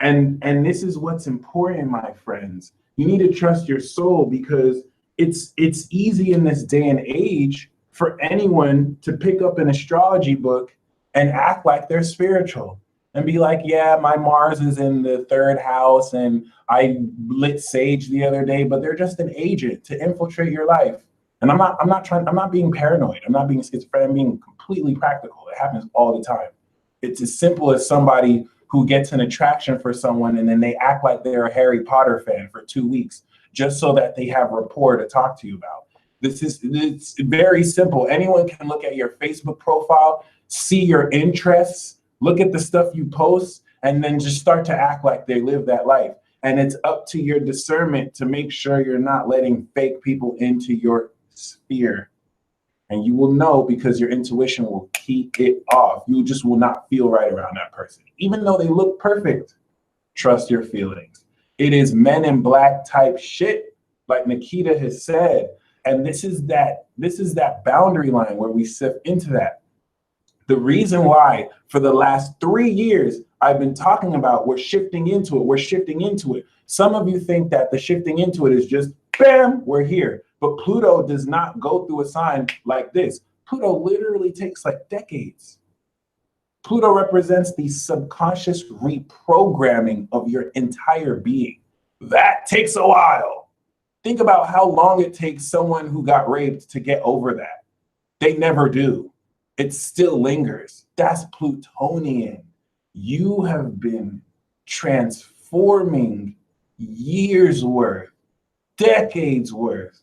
And this is what's important, my friends. You need to trust your soul because it's easy in this day and age for anyone to pick up an astrology book and act like they're spiritual and be like, yeah, my Mars is in the 3rd house and I lit sage the other day, but they're just an agent to infiltrate your life. And I'm not being paranoid. I'm not being schizophrenic. I'm being completely practical. It happens all the time. It's as simple as somebody who gets an attraction for someone and then they act like they're a Harry Potter fan for 2 weeks just so that they have rapport to talk to you about. It's very simple. Anyone can look at your Facebook profile, see your interests, look at the stuff you post, and then just start to act like they live that life. And it's up to your discernment to make sure you're not letting fake people into your sphere. And you will know because your intuition will keep it off. You just will not feel right around that person. Even though they look perfect, trust your feelings. It is Men in Black type shit, like Nikita has said. And this is that boundary line where we sift into that. The reason why for the last 3 years I've been talking about we're shifting into it. Some of you think that the shifting into it is just bam, we're here. But Pluto does not go through a sign like this. Pluto literally takes like decades. Pluto represents the subconscious reprogramming of your entire being. That takes a while. Think about how long it takes someone who got raped to get over that. They never do. It still lingers. That's Plutonian. You have been transforming years worth, decades worth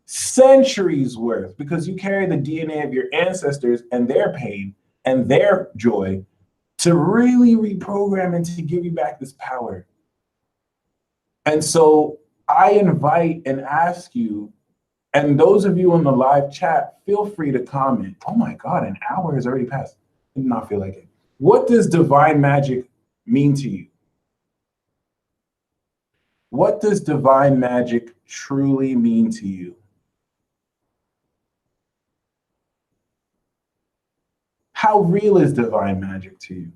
centuries worth, because you carry the DNA of your ancestors and their pain and their joy to really reprogram and to give you back this power. And so I invite and ask you, and those of you in the live chat, feel free to comment. Oh my God, an hour has already passed. I did not feel like it. What does divine magic mean to you? What does divine magic truly mean to you? How real is divine magic to you?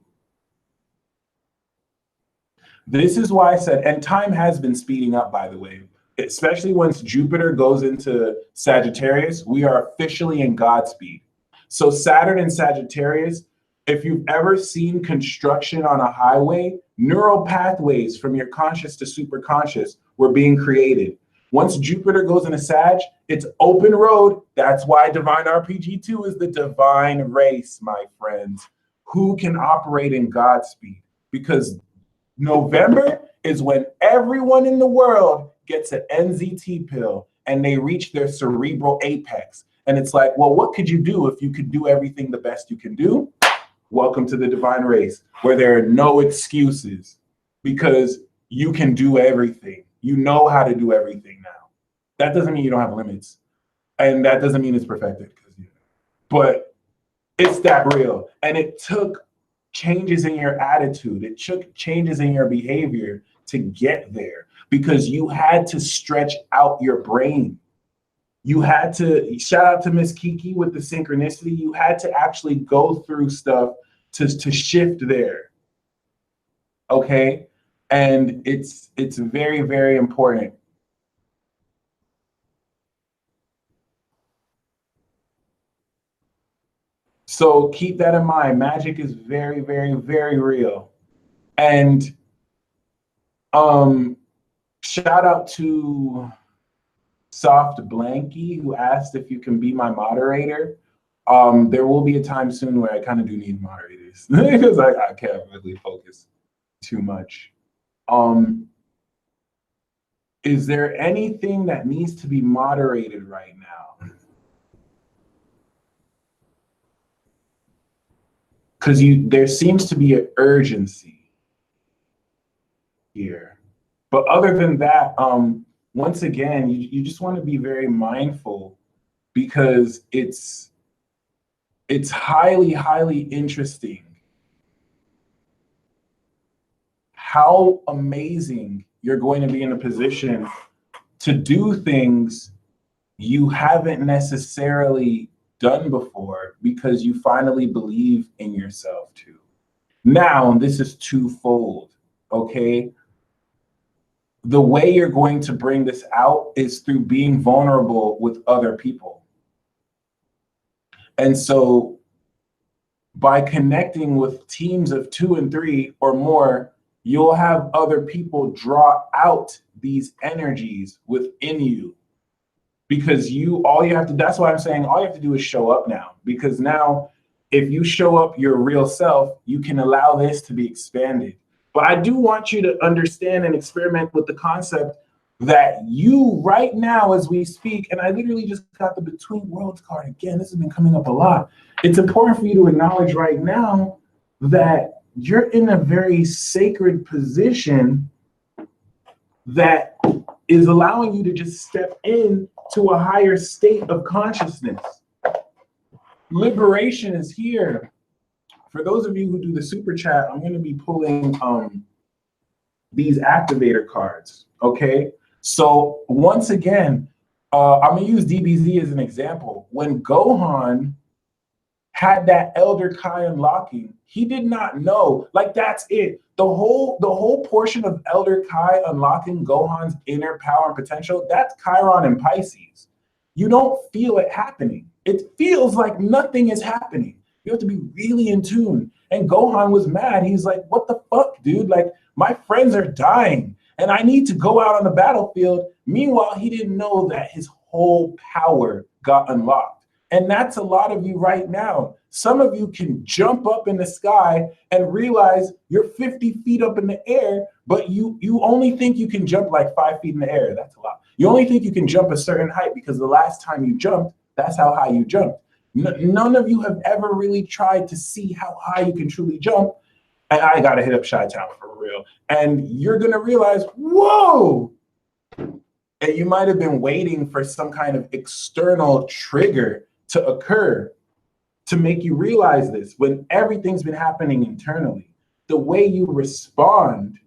This is why I said, and time has been speeding up, by the way, especially once Jupiter goes into Sagittarius, we are officially in Godspeed. So Saturn and Sagittarius, if you've ever seen construction on a highway, neural pathways from your conscious to superconscious were being created. Once Jupiter goes into Sag, it's open road. That's why Divine RPG 2 is the divine race, my friends. Who can operate in Godspeed? Because November is when everyone in the world gets an NZT pill and they reach their cerebral apex. And it's like, well, what could you do if you could do everything the best you can do? Welcome to the divine race, where there are no excuses, because you can do everything. You know how to do everything now. That doesn't mean you don't have limits. And that doesn't mean it's perfected, but it's that real. And it took changes in your attitude. It took changes in your behavior to get there, because you had to stretch out your brain. You had to, shout out to Miss Kiki with the synchronicity, you had to actually go through stuff to shift there. Okay? And it's very, very important. So keep that in mind. Magic is very, very, very real. And shout out to Soft Blanky, who asked if you can be my moderator. There will be a time soon where I kind of do need moderators because I can't really focus too much. Is there anything that needs to be moderated right now? Because there seems to be an urgency here. But other than that, once again, you just want to be very mindful, because it's highly, highly interesting how amazing you're going to be in a position to do things you haven't necessarily done before, because you finally believe in yourself too. Now, this is twofold, okay? The way you're going to bring this out is through being vulnerable with other people. And so by connecting with teams of 2 and 3 or more, you'll have other people draw out these energies within you. Because all you have to, that's why I'm saying all you have to do is show up now. Because now, if you show up your real self, you can allow this to be expanded. But I do want you to understand and experiment with the concept that you right now, as we speak, and I literally just got the Between Worlds card again. This has been coming up a lot. It's important for you to acknowledge right now that you're in a very sacred position that is allowing you to just step in to a higher state of consciousness. Liberation is here. For those of you who do the super chat, I'm going to be pulling these activator cards, okay? So once again, I'm going to use DBZ as an example. When Gohan had that Elder Kai unlocking, he did not know, like, that's it. The whole portion of Elder Kai unlocking Gohan's inner power and potential, that's Chiron and Pisces. You don't feel it happening. It feels like nothing is happening. You have to be really in tune. And Gohan was mad. He's like, what the fuck, dude? Like, my friends are dying and I need to go out on the battlefield. Meanwhile, he didn't know that his whole power got unlocked. And that's a lot of you right now. Some of you can jump up in the sky and realize you're 50 feet up in the air, but you only think you can jump like 5 feet in the air. That's a lot. You only think you can jump a certain height because the last time you jumped, that's how high you jumped. None of you have ever really tried to see how high you can truly jump. And I got to hit up Chi-Town for real. And you're going to realize, whoa. And you might have been waiting for some kind of external trigger to occur to make you realize this when everything's been happening internally. The way you respond.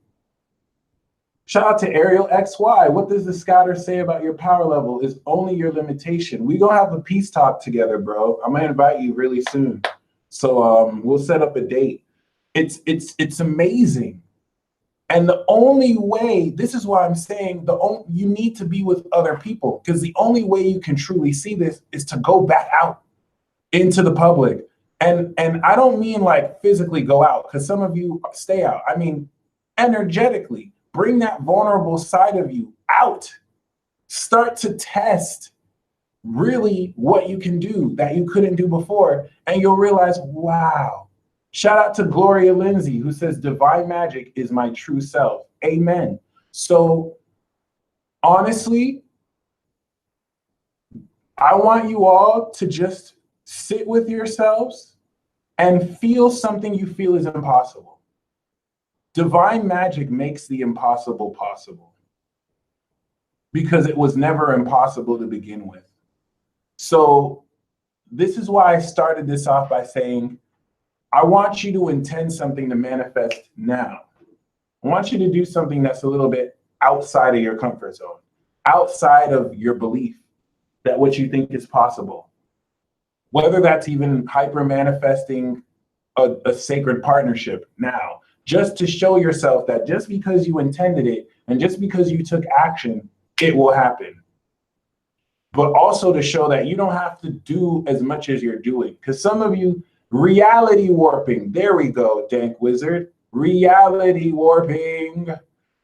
Shout out to Ariel XY. What does the scatter say about your power level is only your limitation. We gonna have a peace talk together, bro. I'm gonna invite you really soon. So we'll set up a date. It's amazing. And the only way, this is why I'm saying you need to be with other people, because the only way you can truly see this is to go back out into the public. And I don't mean like physically go out, because some of you stay out. I mean energetically, bring that vulnerable side of you out. Start to test really what you can do that you couldn't do before. And you'll realize, wow. Shout out to Gloria Lindsay, who says, divine magic is my true self. Amen. So honestly, I want you all to just sit with yourselves and feel something you feel is impossible. Divine magic makes the impossible possible because it was never impossible to begin with. So this is why I started this off by saying, I want you to intend something to manifest now. I want you to do something that's a little bit outside of your comfort zone, outside of your belief that what you think is possible. Whether that's even hyper manifesting a sacred partnership now, just to show yourself that just because you intended it and just because you took action, it will happen. But also to show that you don't have to do as much as you're doing. Because some of you, reality warping. There we go, Dank Wizard. Reality warping.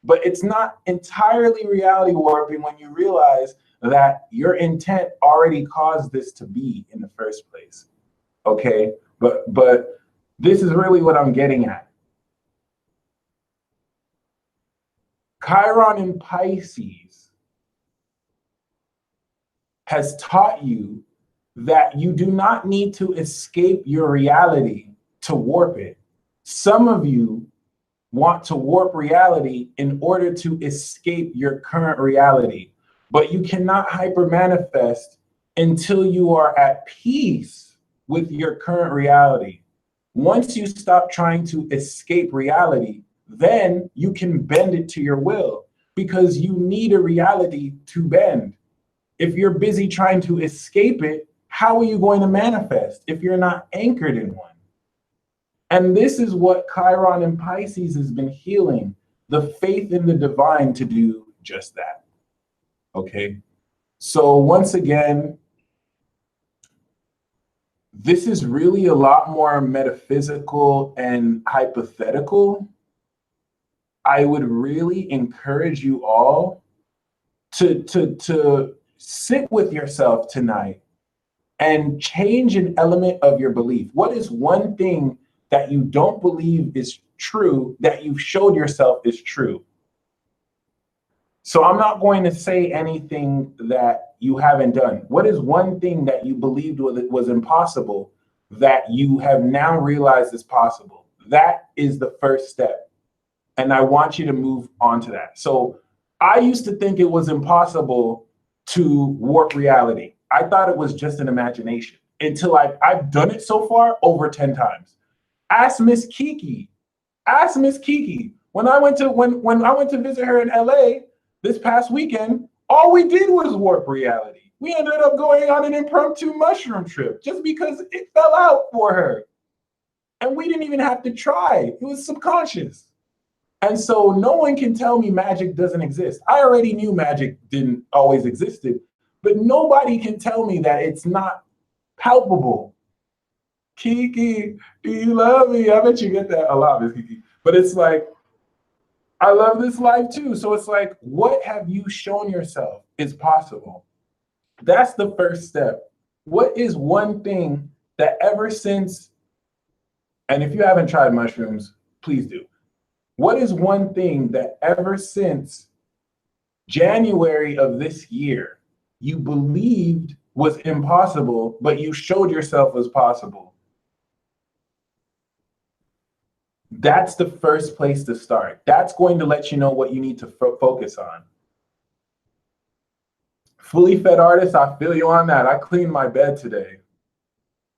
But it's not entirely reality warping when you realize that your intent already caused this to be in the first place. Okay? But this is really what I'm getting at. Chiron in Pisces has taught you that you do not need to escape your reality to warp it. Some of you want to warp reality in order to escape your current reality, but you cannot hyper manifest until you are at peace with your current reality. Once you stop trying to escape reality, then you can bend it to your will, because you need a reality to bend. If you're busy trying to escape it, how are you going to manifest if you're not anchored in one? And this is what Chiron in Pisces has been healing, the faith in the divine to do just that. Okay? So once again, this is really a lot more metaphysical and hypothetical. I would really encourage you all to sit with yourself tonight and change an element of your belief. What is one thing that you don't believe is true that you've showed yourself is true? So I'm not going to say anything that you haven't done. What is one thing that you believed was impossible that you have now realized is possible? That is the first step. And I want you to move on to that. So I used to think it was impossible to warp reality. I thought it was just an imagination until I've done it so far over 10 times. Ask Miss Kiki. Ask Miss Kiki. When I went to visit her in LA this past weekend, all we did was warp reality. We ended up going on an impromptu mushroom trip just because it fell out for her. And we didn't even have to try. It was subconscious. And so no one can tell me magic doesn't exist. I already knew magic didn't always existed, but nobody can tell me that it's not palpable. Kiki, do you love me? I bet you get that a lot, Miss Kiki. But it's like, I love this life too. So it's like, what have you shown yourself is possible? That's the first step. what is one thing that ever since, and if you haven't tried mushrooms, please do. What is one thing that ever since January of this year you believed was impossible, but you showed yourself was possible? That's the first place to start. That's going to let you know what you need to focus on. Fully fed artist, I feel you on that. I cleaned my bed today.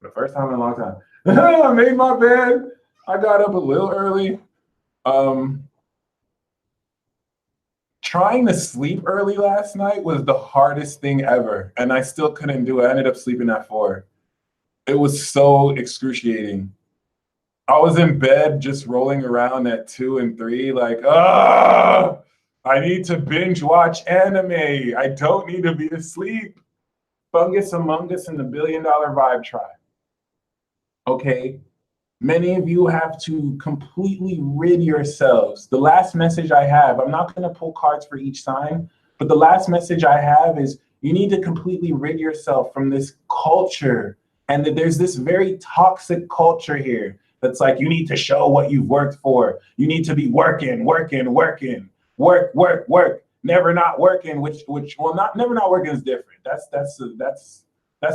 The first time in a long time. I made my bed. I got up a little early. Trying to sleep early last night was the hardest thing ever, and I still couldn't do it. I ended up sleeping at 4. It was so excruciating. I was in bed just rolling around at 2 and 3, like, I need to binge watch anime. I don't need to be asleep. Fungus Among Us and the $1 Billion Vibe Tribe. Okay, many of you have to completely rid yourselves. The last message I have, I'm not going to pull cards for each sign, but the last message I have is you need to completely rid yourself from this culture. And that there's this very toxic culture here that's like, you need to show what you've worked for. You need to be working, work, never not working, which well, not never not working is different. That's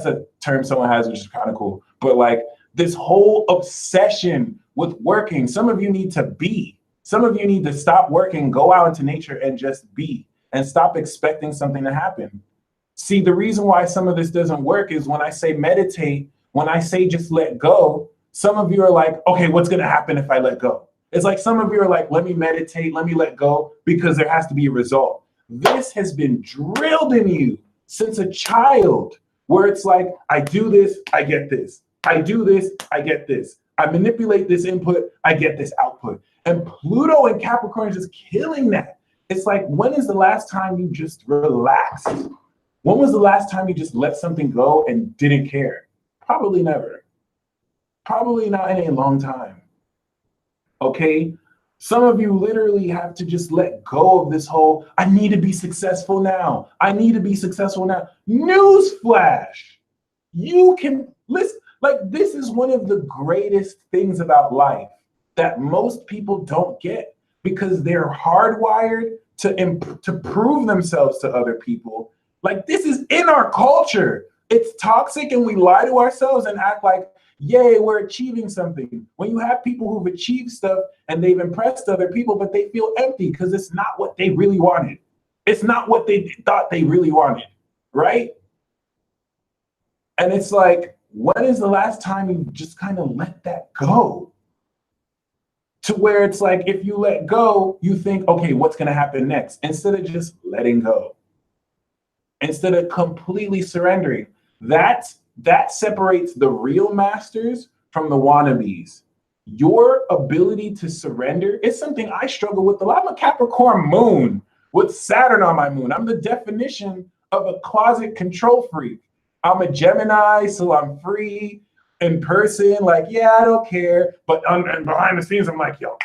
a term someone has, which is kind of cool. But like this whole obsession with working, some of you need to be. Some of you need to stop working, go out into nature and just be, and stop expecting something to happen. See, the reason why some of this doesn't work is when I say meditate, when I say just let go, some of you are like, okay, what's going to happen if I let go? It's like some of you are like, let me meditate, let me let go, because there has to be a result. This has been drilled in you since a child, where it's like, I do this, I get this. I do this, I get this. I manipulate this input, I get this output. And Pluto and Capricorn is just killing that. It's like, when is the last time you just relaxed? When was the last time you just let something go and didn't care? Probably never. Probably not in a long time. Okay? Some of you literally have to just let go of this whole, I need to be successful now. I need to be successful now. Newsflash. You can listen. Like, this is one of the greatest things about life that most people don't get, because they're hardwired to prove themselves to other people. Like, this is in our culture. It's toxic, and we lie to ourselves and act like, yay, we're achieving something. When you have people who've achieved stuff and they've impressed other people, but they feel empty because it's not what they really wanted. It's not what they thought they really wanted, right? And it's like, when is the last time you just kind of let that go? To where it's like, if you let go, you think, okay, what's going to happen next? Instead of just letting go. Instead of completely surrendering. That separates the real masters from the wannabes. Your ability to surrender is something I struggle with a lot. I'm a Capricorn moon with Saturn on my moon. I'm the definition of a closet control freak. I'm a Gemini, so I'm free in person. Like, yeah, I don't care. But and behind the scenes, I'm like, yo,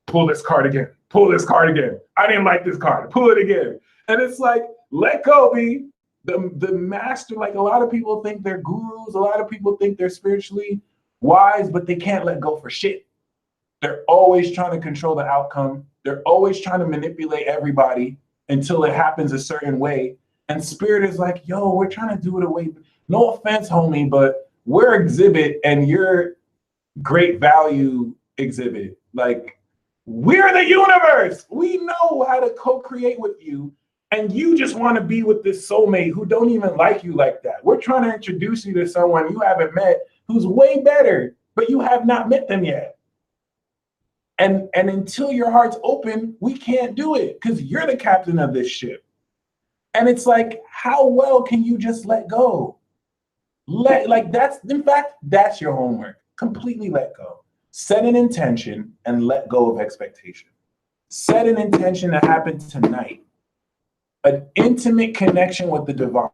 pull this card again. Pull this card again. I didn't like this card. Pull it again. And it's like, let go, be. The master, like, a lot of people think they're gurus. A lot of people think they're spiritually wise, but they can't let go for shit. They're always trying to control the outcome. They're always trying to manipulate everybody until it happens a certain way. And spirit is like, yo, we're trying to do it away. No offense, homie, but we're exhibit and you're great value exhibit. Like, we're the universe. We know how to co-create with you. And you just want to be with this soulmate who don't even like you like that. We're trying to introduce you to someone you haven't met who's way better, but you have not met them yet. And until your heart's open, we can't do it, because you're the captain of this ship. And it's like, how well can you just let go? That's your homework. Completely let go. Set an intention and let go of expectation. Set an intention to happen tonight. An intimate connection with the divine.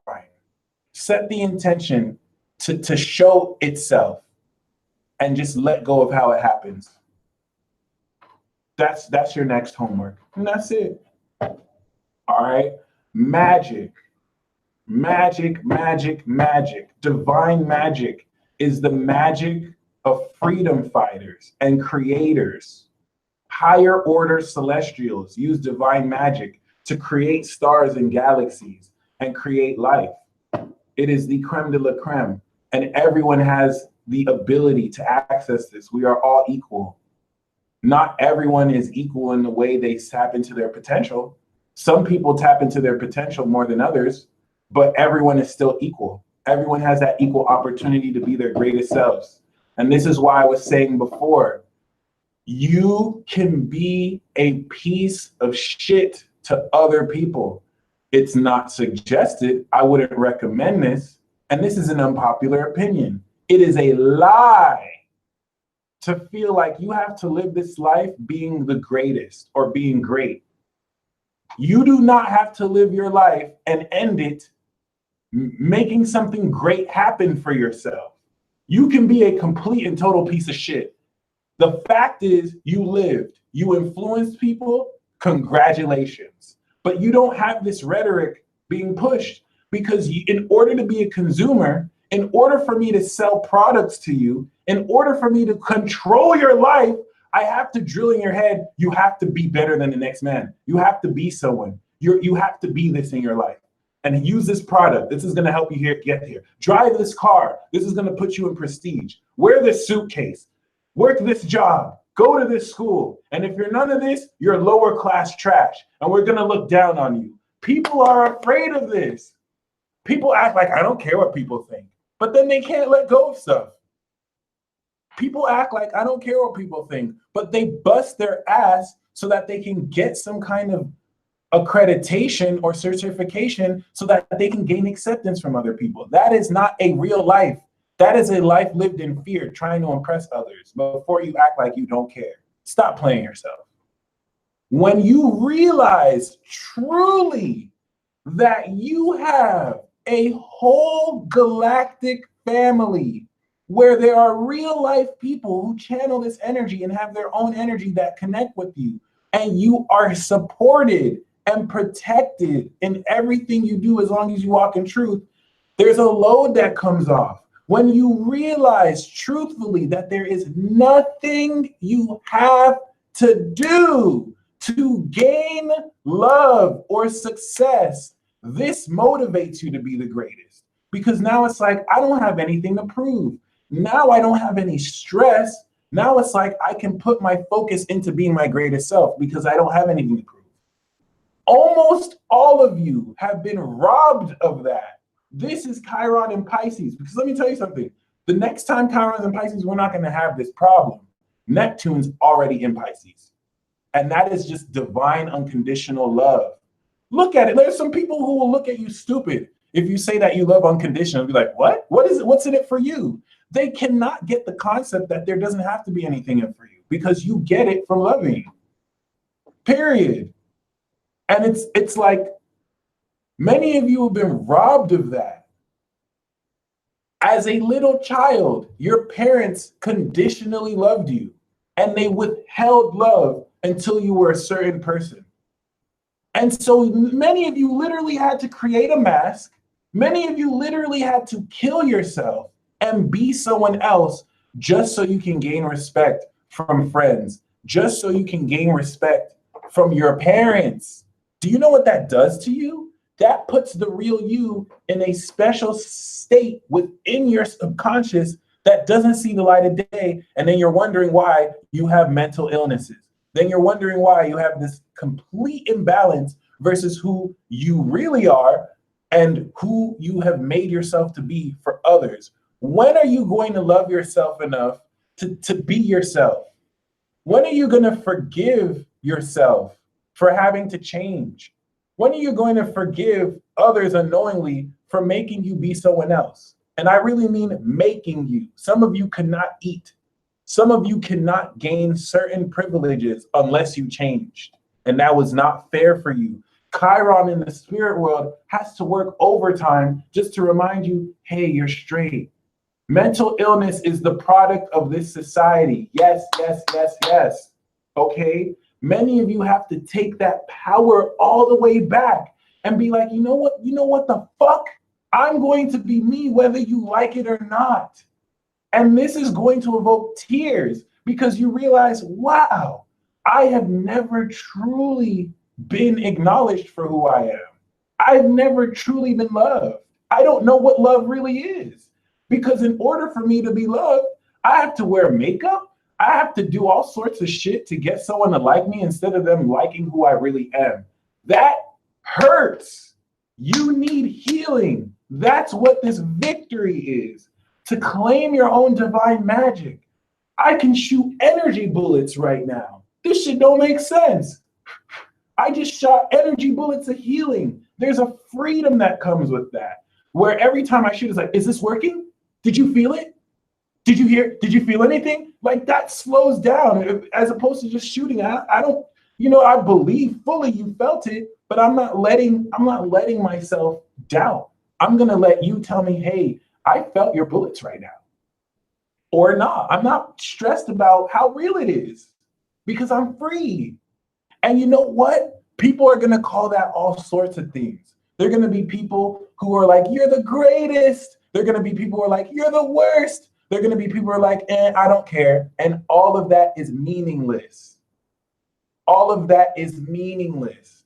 Set the intention to show itself, and just let go of how it happens. That's your next homework. And that's it. All right. Magic. Magic, magic, magic. Divine magic is the magic of freedom fighters and creators. Higher order celestials use divine magic to create stars and galaxies and create life. It is the creme de la creme, and everyone has the ability to access this. We are all equal. Not everyone is equal in the way they tap into their potential. Some people tap into their potential more than others, but everyone is still equal. Everyone has that equal opportunity to be their greatest selves. And this is why I was saying before, you can be a piece of shit to other people. It's not suggested. I wouldn't recommend this. And this is an unpopular opinion. It is a lie to feel like you have to live this life being the greatest or being great. You do not have to live your life and end it making something great happen for yourself. You can be a complete and total piece of shit. The fact is, you lived, you influenced people, congratulations. But you don't have this rhetoric being pushed because in order to be a consumer, in order for me to sell products to you, in order for me to control your life, I have to drill in your head, you have to be better than the next man. You have to be someone. You have to be this in your life. And use this product. This is going to help you get here. Drive this car. This is going to put you in prestige. Wear this suitcase. Work this job. Go to this school. And if you're none of this, you're lower class trash. And we're going to look down on you. People are afraid of this. People act like, I don't care what people think. But then they can't let go of stuff. People act like, I don't care what people think. But they bust their ass so that they can get some kind of accreditation or certification so that they can gain acceptance from other people. That is not a real life. That is a life lived in fear, trying to impress others before you act like you don't care. Stop playing yourself. When you realize truly that you have a whole galactic family where there are real life people who channel this energy and have their own energy that connect with you, and you are supported and protected in everything you do as long as you walk in truth, there's a load that comes off. When you realize truthfully that there is nothing you have to do to gain love or success, this motivates you to be the greatest. Because now it's like, I don't have anything to prove. Now I don't have any stress. Now it's like I can put my focus into being my greatest self because I don't have anything to prove. Almost all of you have been robbed of that. This is Chiron and Pisces. Because let me tell you something. The next time Chiron's in Pisces, we're not going to have this problem. Neptune's already in Pisces. And that is just divine unconditional love. Look at it. There's some people who will look at you stupid if you say that you love unconditional. Be like, what? What is it? What's in it for you? They cannot get the concept that there doesn't have to be anything in it for you because you get it from loving. Period. And it's like many of you have been robbed of that. As a little child, your parents conditionally loved you and they withheld love until you were a certain person. And so many of you literally had to create a mask. Many of you literally had to kill yourself and be someone else just so you can gain respect from friends, just so you can gain respect from your parents. Do you know what that does to you? That puts the real you in a special state within your subconscious that doesn't see the light of day. And then you're wondering why you have mental illnesses. Then you're wondering why you have this complete imbalance versus who you really are and who you have made yourself to be for others. When are you going to love yourself enough to be yourself? When are you going to forgive yourself for having to change? When are you going to forgive others unknowingly for making you be someone else? And I really mean making you. Some of you cannot eat. Some of you cannot gain certain privileges unless you changed. And that was not fair for you. Chiron in the spirit world has to work overtime just to remind you, hey, you're straight. Mental illness is the product of this society. Yes, yes, yes, yes. Okay? Many of you have to take that power all the way back and be like, you know what the fuck? I'm going to be me whether you like it or not. And this is going to evoke tears because you realize, wow, I have never truly been acknowledged for who I am. I've never truly been loved. I don't know what love really is. Because in order for me to be loved, I have to wear makeup. I have to do all sorts of shit to get someone to like me instead of them liking who I really am. That hurts. You need healing. That's what this victory is. To claim your own divine magic. I can shoot energy bullets right now. This shit don't make sense. I just shot energy bullets of healing. There's a freedom that comes with that. Where every time I shoot, it's like, is this working? Did you feel it? Did you hear? Did you feel anything? Like that slows down as opposed to just shooting. I don't, I believe fully you felt it, but I'm not letting myself doubt. I'm gonna let you tell me, hey, I felt your bullets right now. Or not. I'm not stressed about how real it is because I'm free. And you know what? People are gonna call that all sorts of things. They're gonna be people who are like, you're the greatest. They're gonna be people who are like, you're the worst. They're gonna be people who are like, I don't care. And all of that is meaningless. All of that is meaningless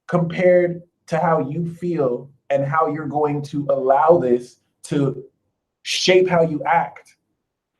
compared to how you feel and how you're going to allow this to shape how you act.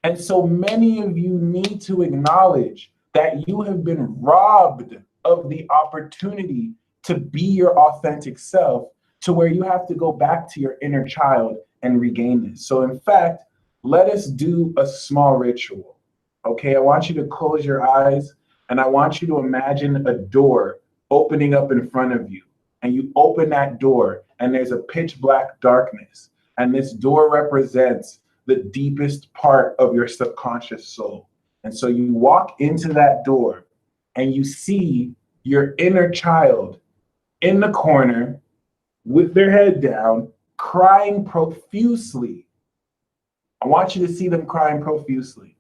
And so many of you need to acknowledge that you have been robbed of the opportunity to be your authentic self, to where you have to go back to your inner child and regain this. So in fact, let us do a small ritual. Okay, I want you to close your eyes and I want you to imagine a door opening up in front of you. And you open that door and there's a pitch black darkness. And this door represents the deepest part of your subconscious soul. And so you walk into that door and you see your inner child in the corner with their head down, crying profusely. I want you to see them crying profusely.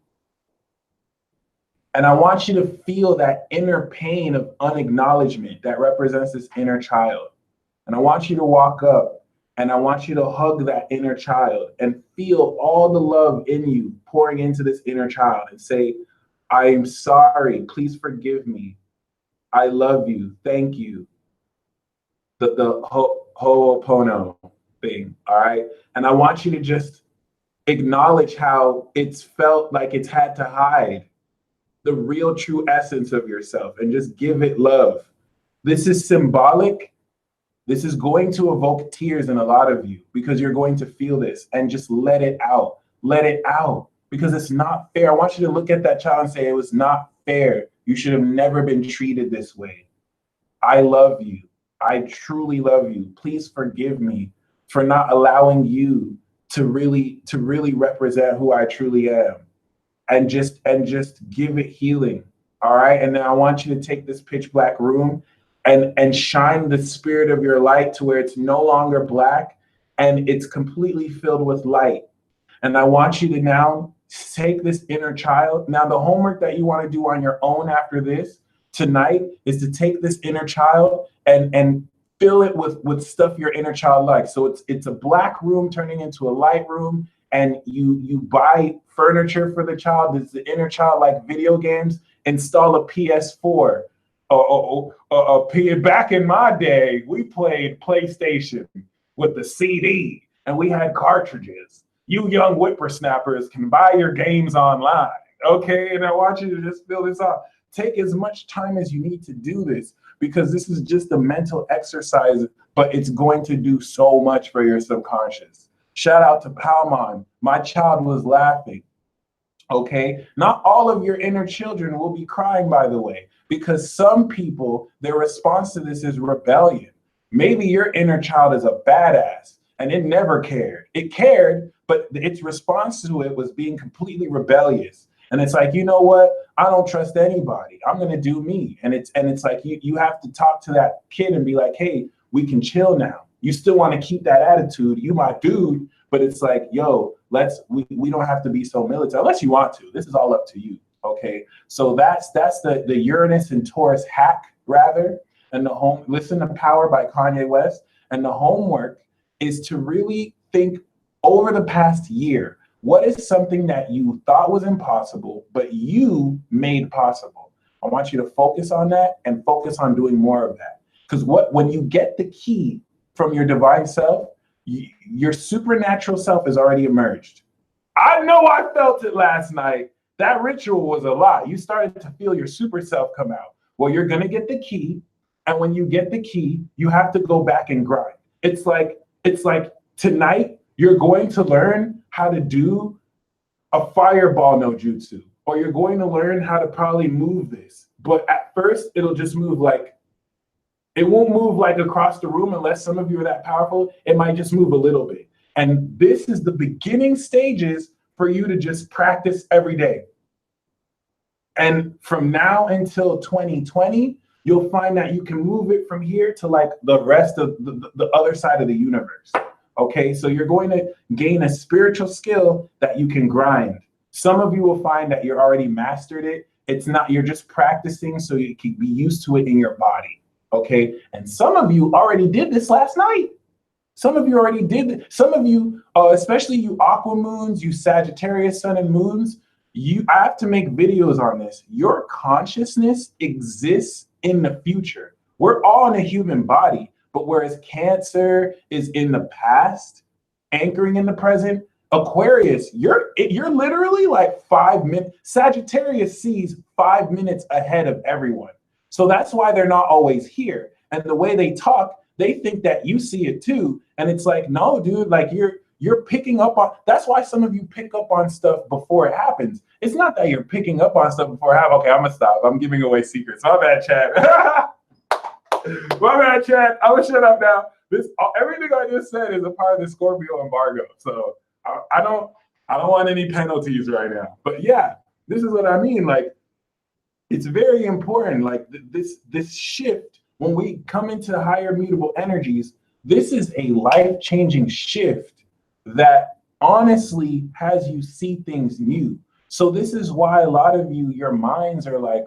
And I want you to feel that inner pain of unacknowledgement that represents this inner child. And I want you to walk up and I want you to hug that inner child and feel all the love in you pouring into this inner child and say, I am sorry, please forgive me. I love you, thank you. The Ho'opono thing, all right? And I want you to just acknowledge how it's felt like it's had to hide the real true essence of yourself and just give it love. This is symbolic. This is going to evoke tears in a lot of you because you're going to feel this and just let it out. Let it out because it's not fair. I want you to look at that child and say, it was not fair. You should have never been treated this way. I love you. I truly love you. Please forgive me for not allowing you to really represent who I truly am. And just give it healing. All right. And then I want you to take this pitch black room and shine the spirit of your light to where it's no longer black and it's completely filled with light. And I want you to now take this inner child. Now, the homework that you want to do on your own after this tonight is to take this inner child and fill it with stuff your inner child likes. So it's a black room turning into a light room. And you buy furniture for the child. It's the inner child like video games. Install a PS4. Back in my day, we played PlayStation with the CD, and we had cartridges. You young whippersnappers can buy your games online, okay? And I want you to just fill this out. Take as much time as you need to do this because this is just a mental exercise, but it's going to do so much for your subconscious. Shout out to Palmon. My child was laughing. Okay. Not all of your inner children will be crying, by the way, because some people, their response to this is rebellion. Maybe your inner child is a badass and it never cared. It cared, but its response to it was being completely rebellious. And it's like, you know what? I don't trust anybody. I'm going to do me. And it's like, you have to talk to that kid and be like, hey, we can chill now. You still want to keep that attitude. You my dude, but it's like, yo, we don't have to be so militant unless you want to. This is all up to you. Okay. So that's the Uranus and Taurus hack rather. and listen to Power by Kanye West. And the homework is to really think over the past year, what is something that you thought was impossible, but you made possible? I want you to focus on that and focus on doing more of that. Because when you get the key from your divine self, your supernatural self has already emerged. I know I felt it last night. That ritual was a lot. You started to feel your super self come out. Well, you're going to get the key. And when you get the key, you have to go back and grind. It's like tonight, you're going to learn how to do a fireball no jutsu, or you're going to learn how to probably move this. But at first, it'll just move like, it won't move like across the room unless some of you are that powerful. It might just move a little bit. And this is the beginning stages for you to just practice every day. And from now until 2020, you'll find that you can move it from here to like the rest of the other side of the universe. Okay, so you're going to gain a spiritual skill that you can grind. Some of you will find that you're already mastered it. It's not, you're just practicing so you can be used to it in your body. Okay, and some of you already did this last night. Some of you already did. Some of you, especially you Aqua Moons, you Sagittarius Sun and Moons, I have to make videos on this. Your consciousness exists in the future. We're all in a human body, but whereas Cancer is in the past, anchoring in the present, Aquarius, you're literally like 5 minutes. Sagittarius sees 5 minutes ahead of everyone. So that's why they're not always here. And the way they talk, they think that you see it too. And it's like, no, dude, like you're picking up on, that's why some of you pick up on stuff before it happens. It's not that you're picking up on stuff before it happens. Okay, I'm gonna stop. I'm giving away secrets. My bad, chat. My bad, chat. I'm gonna shut up now. Everything I just said is a part of the Scorpio embargo. So I don't want any penalties right now. But yeah, this is what I mean. Like, it's very important. Like this shift, when we come into higher mutable energies, this is a life-changing shift that honestly has you see things new. So this is why a lot of you, your minds are like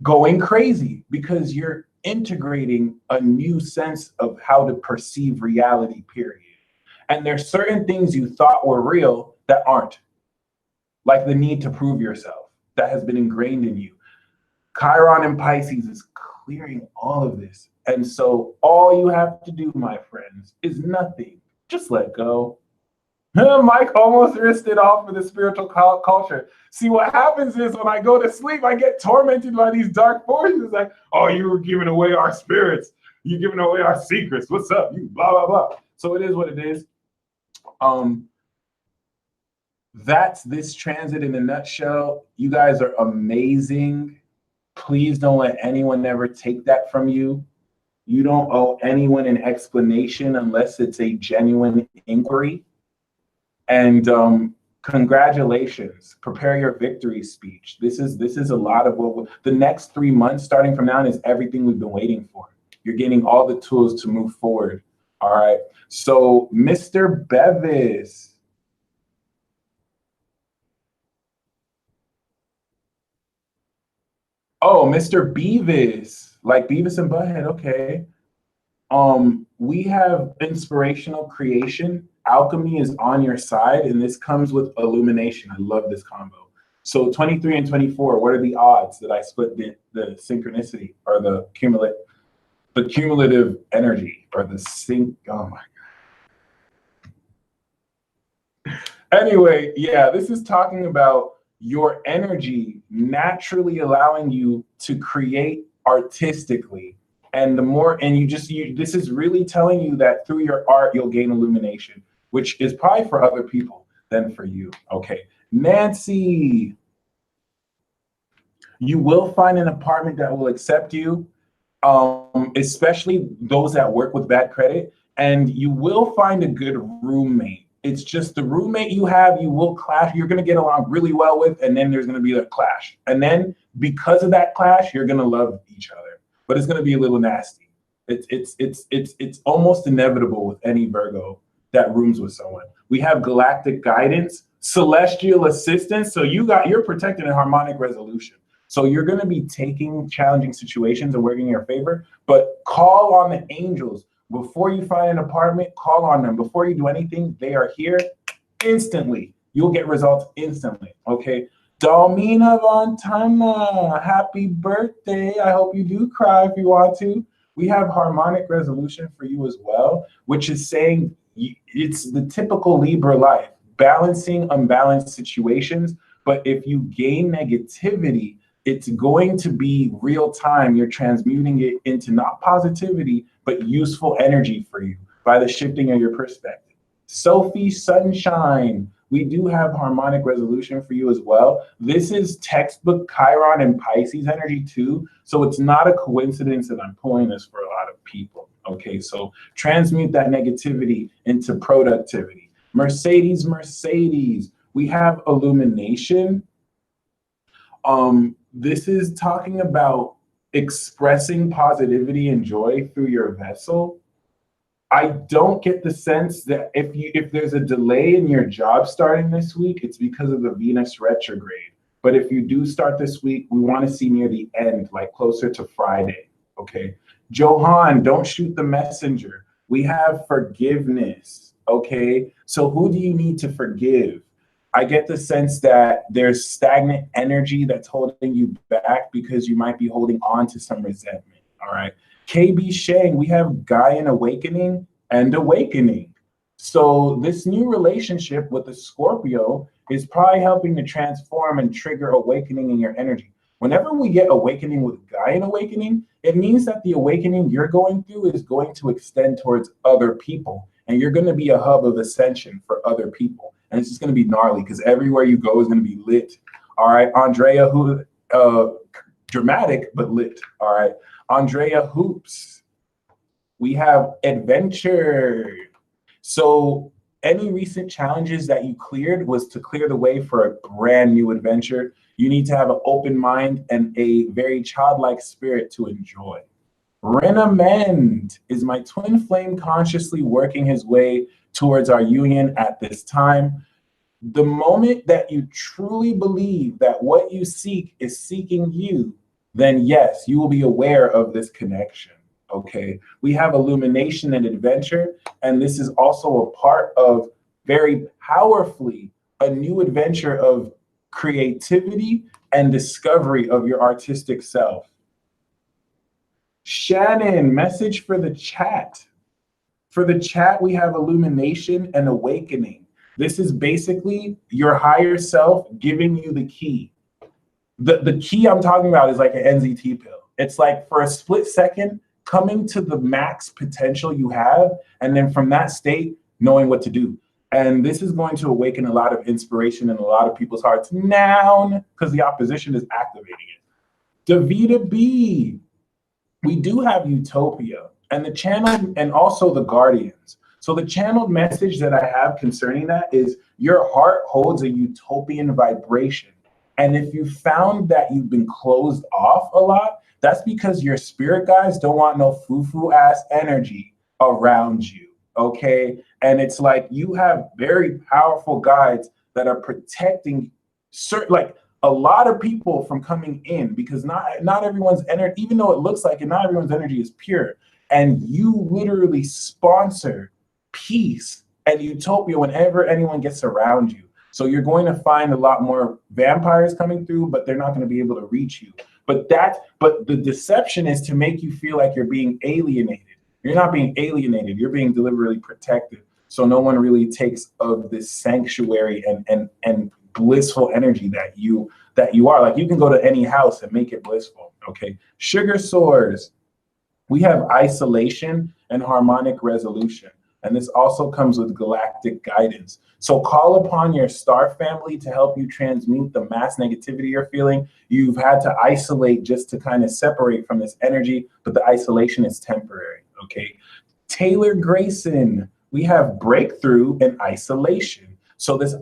going crazy, because you're integrating a new sense of how to perceive reality, period. And there's certain things you thought were real that aren't, like the need to prove yourself that has been ingrained in you. Chiron and Pisces is clearing all of this. And so all you have to do, my friends, is nothing. Just let go. Mike almost risked it all for the spiritual culture. See, what happens is when I go to sleep, I get tormented by these dark forces. Like, oh, you were giving away our spirits. You're giving away our secrets. What's up? You blah, blah, blah. So it is what it is. That's this transit in a nutshell. You guys are amazing. Please don't let anyone ever take that from you. You don't owe anyone an explanation unless it's a genuine inquiry. And congratulations. Prepare your victory speech. This is a lot of what the next 3 months, starting from now, is everything we've been waiting for. You're getting all the tools to move forward. All right. So, Mr. Bevis. Oh, Mr. Beavis, like Beavis and Butthead. Okay. We have inspirational creation. Alchemy is on your side, and this comes with illumination. I love this combo. So 23 and 24, what are the odds that I split the synchronicity or the cumulative energy or the sync? Oh my God. Anyway, yeah, this is talking about your energy naturally allowing you to create artistically. And the more, and this is really telling you that through your art, you'll gain illumination, which is probably for other people than for you. Okay. Nancy, you will find an apartment that will accept you, especially those that work with bad credit, and you will find a good roommate. It's just the roommate you have, you will clash. You're going to get along really well with, and then there's going to be a clash. And then because of that clash, you're going to love each other, but it's going to be a little nasty. It's almost inevitable with any Virgo that rooms with someone. We have galactic guidance, celestial assistance. So you're protected in harmonic resolution. So you're going to be taking challenging situations and working in your favor, but call on the angels. Before you find an apartment, call on them. Before you do anything, they are here instantly. You'll get results instantly, okay? Dalmina Montana, happy birthday. I hope you do cry if you want to. We have harmonic resolution for you as well, which is saying it's the typical Libra life, balancing unbalanced situations. But if you gain negativity, it's going to be real time. You're transmuting it into not positivity, but useful energy for you by the shifting of your perspective. Sophie Sunshine, we do have harmonic resolution for you as well. This is textbook Chiron and Pisces energy too. So it's not a coincidence that I'm pulling this for a lot of people. Okay, so transmute that negativity into productivity. Mercedes, we have illumination. This is talking about expressing positivity and joy through your vessel. I don't get the sense that if there's a delay in your job starting this week, it's because of the Venus retrograde. But if you do start this week, we want to see near the end, like closer to Friday, okay? Johan, don't shoot the messenger. We have forgiveness, okay? So who do you need to forgive? I get the sense that there's stagnant energy that's holding you back because you might be holding on to some resentment, all right? KB Shang, we have Gaian awakening and awakening. So this new relationship with the Scorpio is probably helping to transform and trigger awakening in your energy. Whenever we get awakening with Gaian awakening, it means that the awakening you're going through is going to extend towards other people. And you're going to be a hub of ascension for other people. And it's just going to be gnarly because everywhere you go is going to be lit. All right, Andrea, who dramatic, but lit. All right, Andrea Hoops. We have adventure. So any recent challenges that you cleared was to clear the way for a brand new adventure. You need to have an open mind and a very childlike spirit to enjoy. Renamend is my twin flame consciously working his way towards our union at this time. The moment that you truly believe that what you seek is seeking you, then yes, you will be aware of this connection, okay? We have illumination and adventure, and this is also a part of very powerfully a new adventure of creativity and discovery of your artistic self. Shannon, message for the chat. For the chat, we have illumination and awakening. This is basically your higher self giving you the key. The key I'm talking about is like an NZT pill. It's like for a split second, coming to the max potential you have, and then from that state, knowing what to do. And this is going to awaken a lot of inspiration in a lot of people's hearts now, because the opposition is activating it. Davida B, we do have Utopia and the channel and also the Guardians. So the channeled message that I have concerning that is your heart holds a utopian vibration. And if you found that you've been closed off a lot, that's because your spirit guides don't want no foo-foo ass energy around you, okay? And it's like you have very powerful guides that are protecting certain, like a lot of people from coming in, because not everyone's energy, even though it looks like it, not everyone's energy is pure. And you literally sponsor peace and utopia whenever anyone gets around you. So you're going to find a lot more vampires coming through, but they're not going to be able to reach you. But the deception is to make you feel like you're being alienated. You're not being alienated. You're being deliberately protected. So no one really takes of this sanctuary and blissful energy that you are. Like you can go to any house and make it blissful. Okay. Sugar Soars. We have isolation and harmonic resolution. And this also comes with galactic guidance. So call upon your star family to help you transmute the mass negativity you're feeling. You've had to isolate just to kind of separate from this energy, but the isolation is temporary, okay? Taylor Grayson, we have breakthrough and isolation. So this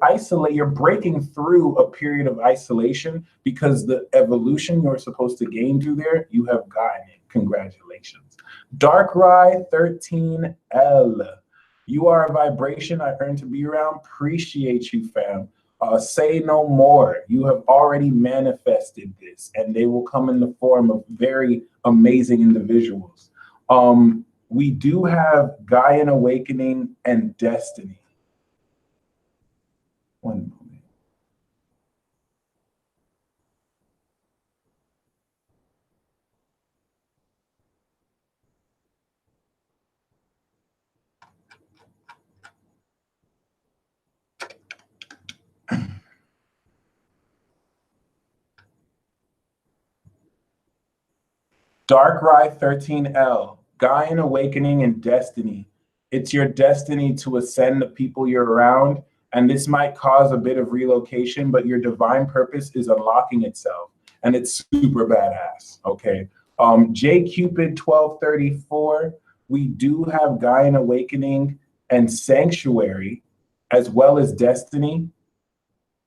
you're breaking through a period of isolation because the evolution you're supposed to gain through there, you have gotten it. Congratulations. Darkrai 13L. You are a vibration I earned to be around. Appreciate you, fam. Say no more. You have already manifested this, and they will come in the form of very amazing individuals. We do have Gaian awakening and destiny. One moment. Dark Ride 13L, Gaian Awakening and Destiny. It's your destiny to ascend the people you're around, and this might cause a bit of relocation, but your divine purpose is unlocking itself, and it's super badass, okay? J Cupid 1234, we do have Gaian Awakening and Sanctuary, as well as Destiny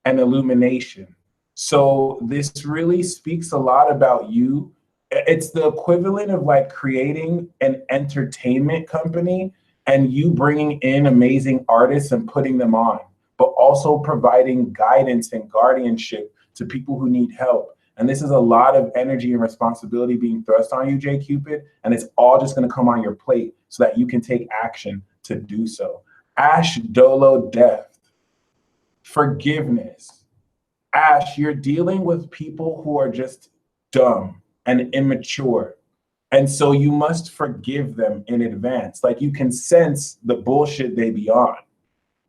and Illumination. So this really speaks a lot about you. It's the equivalent of like creating an entertainment company and you bringing in amazing artists and putting them on, but also providing guidance and guardianship to people who need help. And this is a lot of energy and responsibility being thrust on you, J Cupid, and it's all just going to come on your plate so that you can take action to do so. Ash Dolo Death, forgiveness. Ash, you're dealing with people who are just dumb and immature. And so you must forgive them in advance. Like you can sense the bullshit they be on.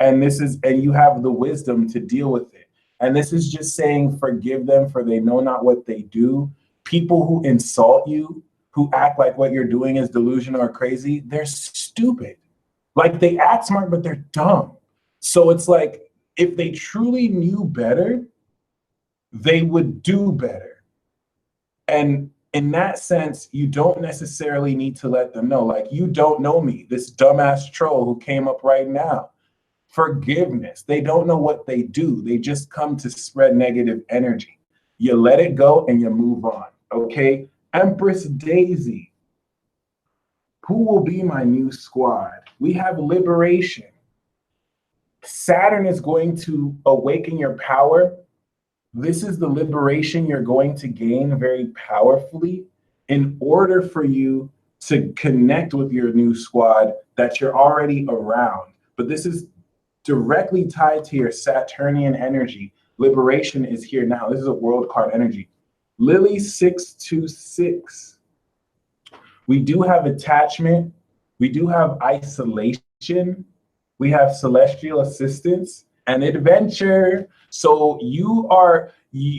And you have the wisdom to deal with it. And this is just saying, forgive them for they know not what they do. People who insult you, who act like what you're doing is delusional or crazy, they're stupid. Like they act smart, but they're dumb. So it's like, if they truly knew better, they would do better. And in that sense, you don't necessarily need to let them know, like, you don't know me, this dumbass troll who came up right now. Forgiveness. They don't know what they do. They just come to spread negative energy. You let it go and you move on, okay? Empress Daisy. Who will be my new squad? We have liberation. Saturn is going to awaken your power. This is the liberation you're going to gain very powerfully in order for you to connect with your new squad that you're already around. But this is directly tied to your Saturnian energy. Liberation is here now. This is a world card energy. Lily 626. We do have attachment. We do have isolation. We have celestial assistance and adventure. So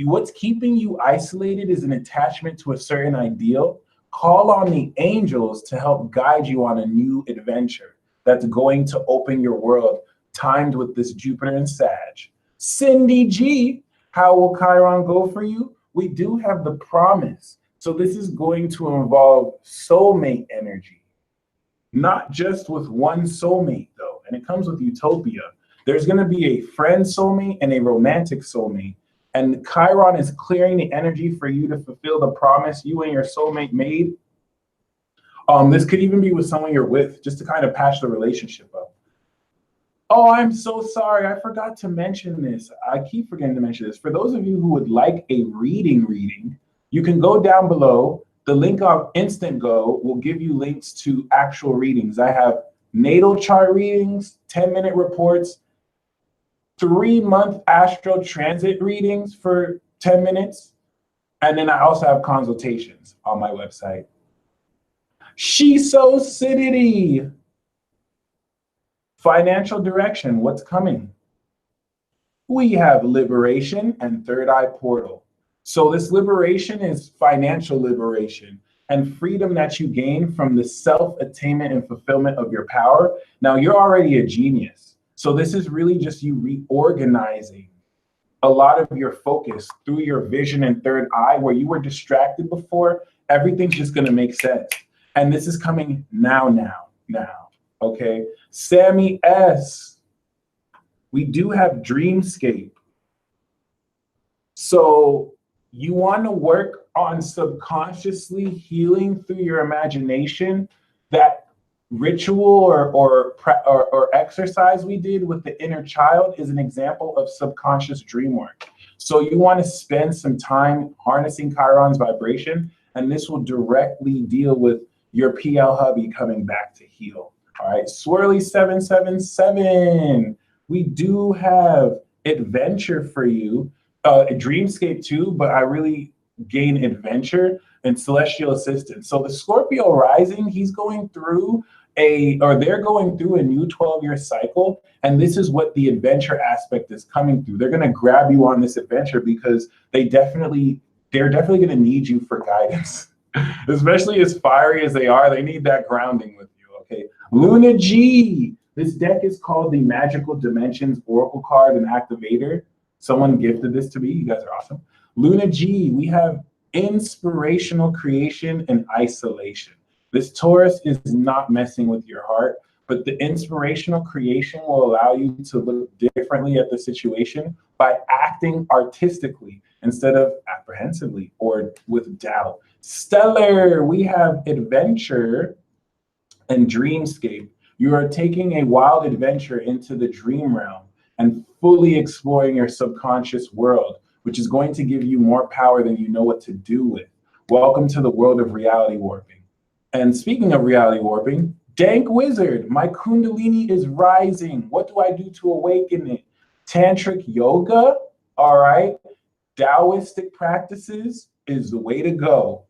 what's keeping you isolated is an attachment to a certain ideal. Call on the angels to help guide you on a new adventure that's going to open your world, timed with this Jupiter and Sag. Cindy G, how will Chiron go for you? We do have the promise. So this is going to involve soulmate energy, not just with one soulmate though. And it comes with utopia. There's going to be a friend soulmate and a romantic soulmate. And Chiron is clearing the energy for you to fulfill the promise you and your soulmate made. This could even be with someone you're with, just to kind of patch the relationship up. Oh, I'm so sorry. I forgot to mention this. I keep forgetting to mention this. For those of you who would like a reading, you can go down below. The link on Instant Go will give you links to actual readings. I have natal chart readings, 10-minute reports, 3-month astral transit readings for 10 minutes. And then I also have consultations on my website. Shiso City. Financial direction, what's coming? We have liberation and third eye portal. So this liberation is financial liberation and freedom that you gain from the self-attainment and fulfillment of your power. Now, you're already a genius. So this is really just you reorganizing a lot of your focus through your vision and third eye. Where you were distracted before, everything's just going to make sense. And this is coming now. Okay, Sammy S. We do have dreamscape. So you want to work on subconsciously healing through your imagination that ritual or exercise we did with the inner child is an example of subconscious dream work. So you want to spend some time harnessing Chiron's vibration, and this will directly deal with your PL hubby coming back to heal. All right, Swirly 777. We do have adventure for you, a dreamscape too, but I really gain adventure and celestial assistance. So the Scorpio rising, he's going through they're going through a new 12-year cycle, and this is what the adventure aspect is coming through. They're going to grab you on this adventure because they're definitely going to need you for guidance. Especially as fiery as they are, they need that grounding with you. Okay, Luna G. This deck is called the Magical Dimensions Oracle Card and Activator. Someone gifted this to me. You guys are awesome. Luna G. We have inspirational creation and isolation. This Taurus is not messing with your heart, but the inspirational creation will allow you to look differently at the situation by acting artistically instead of apprehensively or with doubt. Stellar, we have adventure and dreamscape. You are taking a wild adventure into the dream realm and fully exploring your subconscious world, which is going to give you more power than you know what to do with. Welcome to the world of reality warping. And speaking of reality warping, Dank Wizard, my Kundalini is rising. What do I do to awaken it? Tantric yoga, all right. Taoistic practices is the way to go.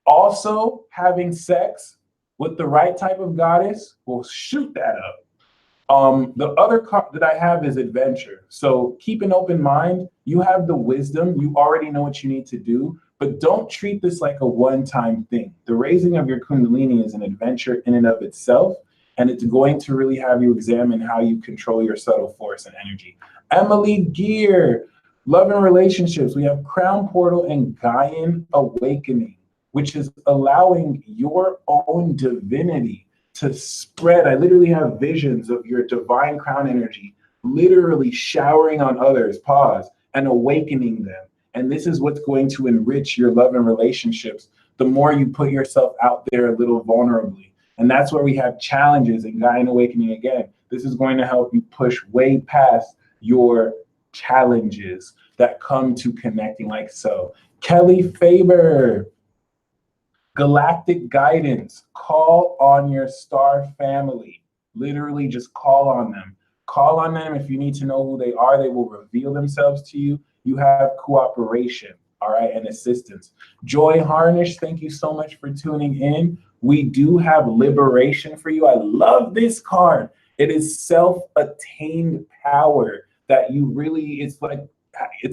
Also, having sex with the right type of goddess will shoot that up. The other card that I have is adventure. So keep an open mind. You have the wisdom. You already know what you need to do, but don't treat this like a one-time thing. The raising of your Kundalini is an adventure in and of itself, and it's going to really have you examine how you control your subtle force and energy. Emily Gear, love and relationships. We have Crown Portal and Gaian Awakening, which is allowing your own divinity to spread. I literally have visions of your divine crown energy literally showering on others, pause, and awakening them. And this is what's going to enrich your love and relationships the more you put yourself out there a little vulnerably. And that's where we have challenges in Gaian Awakening again. This is going to help you push way past your challenges that come to connecting like so. Kelly Faber, galactic guidance. Call on your star family. Literally just call on them. Call on them. If you need to know who they are, they will reveal themselves to you. You have cooperation, all right, and assistance. Joy Harnish, thank you so much for tuning in. We do have liberation for you. I love this card. It is self-attained power that you really, it's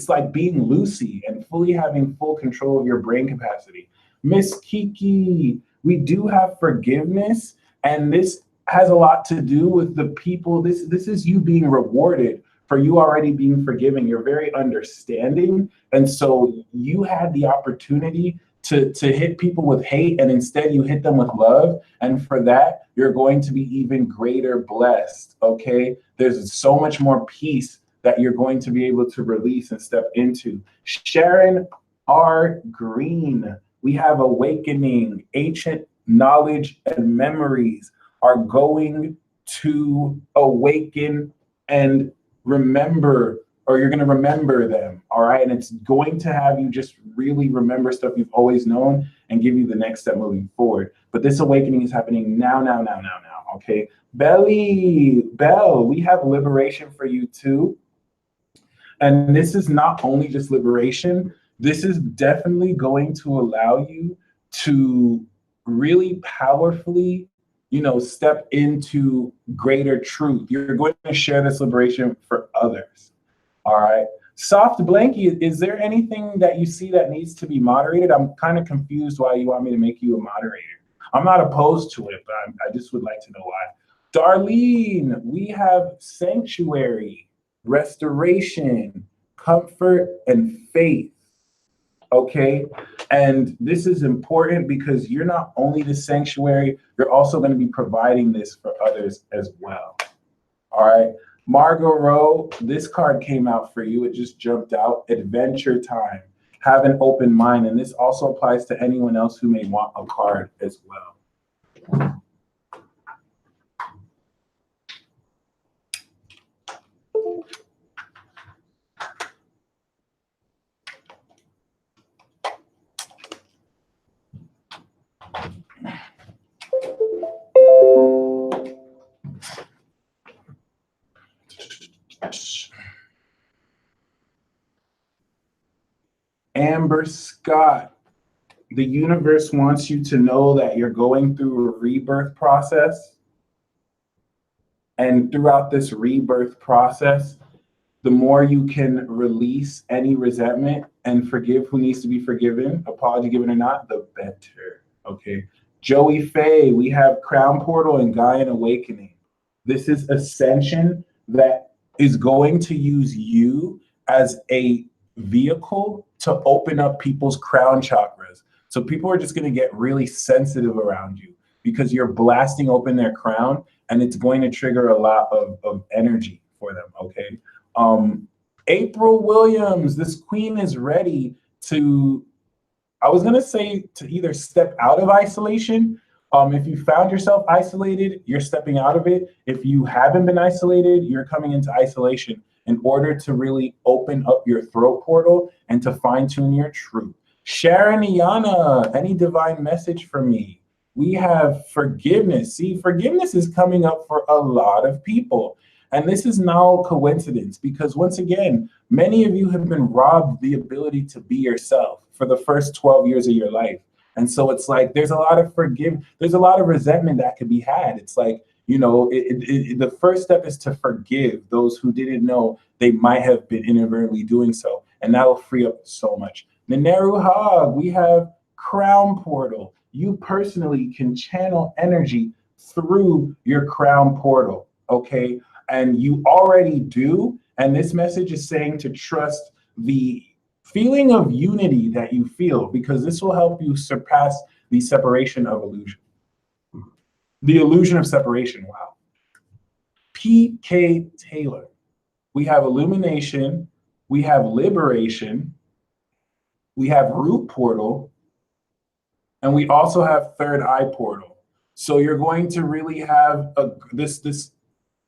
like being Lucy and fully having full control of your brain capacity. Miss Kiki, we do have forgiveness, and this has a lot to do with the people. This is you being rewarded for you already being forgiven. You're very understanding, and so you had the opportunity to hit people with hate, and instead you hit them with love, and for that you're going to be even greater blessed. Okay, there's so much more peace that you're going to be able to release and step into. Sharon R. Green, we have awakening. Ancient knowledge and memories are going to awaken and remember, or you're going to remember them, all right? And it's going to have you just really remember stuff you've always known and give you the next step moving forward. But this awakening is happening now, okay? Bell, we have liberation for you too. And this is not only just liberation, this is definitely going to allow you to really powerfully, step into greater truth. You're going to share this liberation for others. All right. Soft Blankie, is there anything that you see that needs to be moderated? I'm kind of confused why you want me to make you a moderator. I'm not opposed to it, but I just would like to know why. Darlene, we have sanctuary, restoration, comfort, and faith. Okay, and this is important because you're not only the sanctuary, you're also going to be providing this for others as well. All right, Margot Rowe, this card came out for you. It just jumped out. Adventure time. Have an open mind, and this also applies to anyone else who may want a card as well. Amber Scott, the universe wants you to know that you're going through a rebirth process. And throughout this rebirth process, the more you can release any resentment and forgive who needs to be forgiven, apology given or not, the better. Okay. Joey Faye, we have Crown Portal and Gaian Awakening. This is ascension that is going to use you as a vehicle to open up people's crown chakras. So people are just going to get really sensitive around you because you're blasting open their crown, and it's going to trigger a lot of energy for them, okay? April Williams, this queen is ready to, I was going to say, to either step out of isolation. If you found yourself isolated, you're stepping out of it. If you haven't been isolated, you're coming into isolation in order to really open up your throat portal and to fine tune your truth. Sharon Iana, any divine message for me? We have forgiveness. See, forgiveness is coming up for a lot of people. And this is no coincidence because once again, many of you have been robbed the ability to be yourself for the first 12 years of your life. And so it's like, there's a lot of there's a lot of resentment that could be had. It's like, you know, the first step is to forgive those who didn't know they might have been inadvertently doing so. And that'll free up so much. Mineru Hog, we have Crown Portal. You personally can channel energy through your crown portal, okay? And you already do. And this message is saying to trust the feeling of unity that you feel, because this will help you surpass the separation of illusion. The illusion of separation, wow. P.K. Taylor. We have illumination, we have liberation, we have root portal, and we also have third eye portal. So you're going to really have this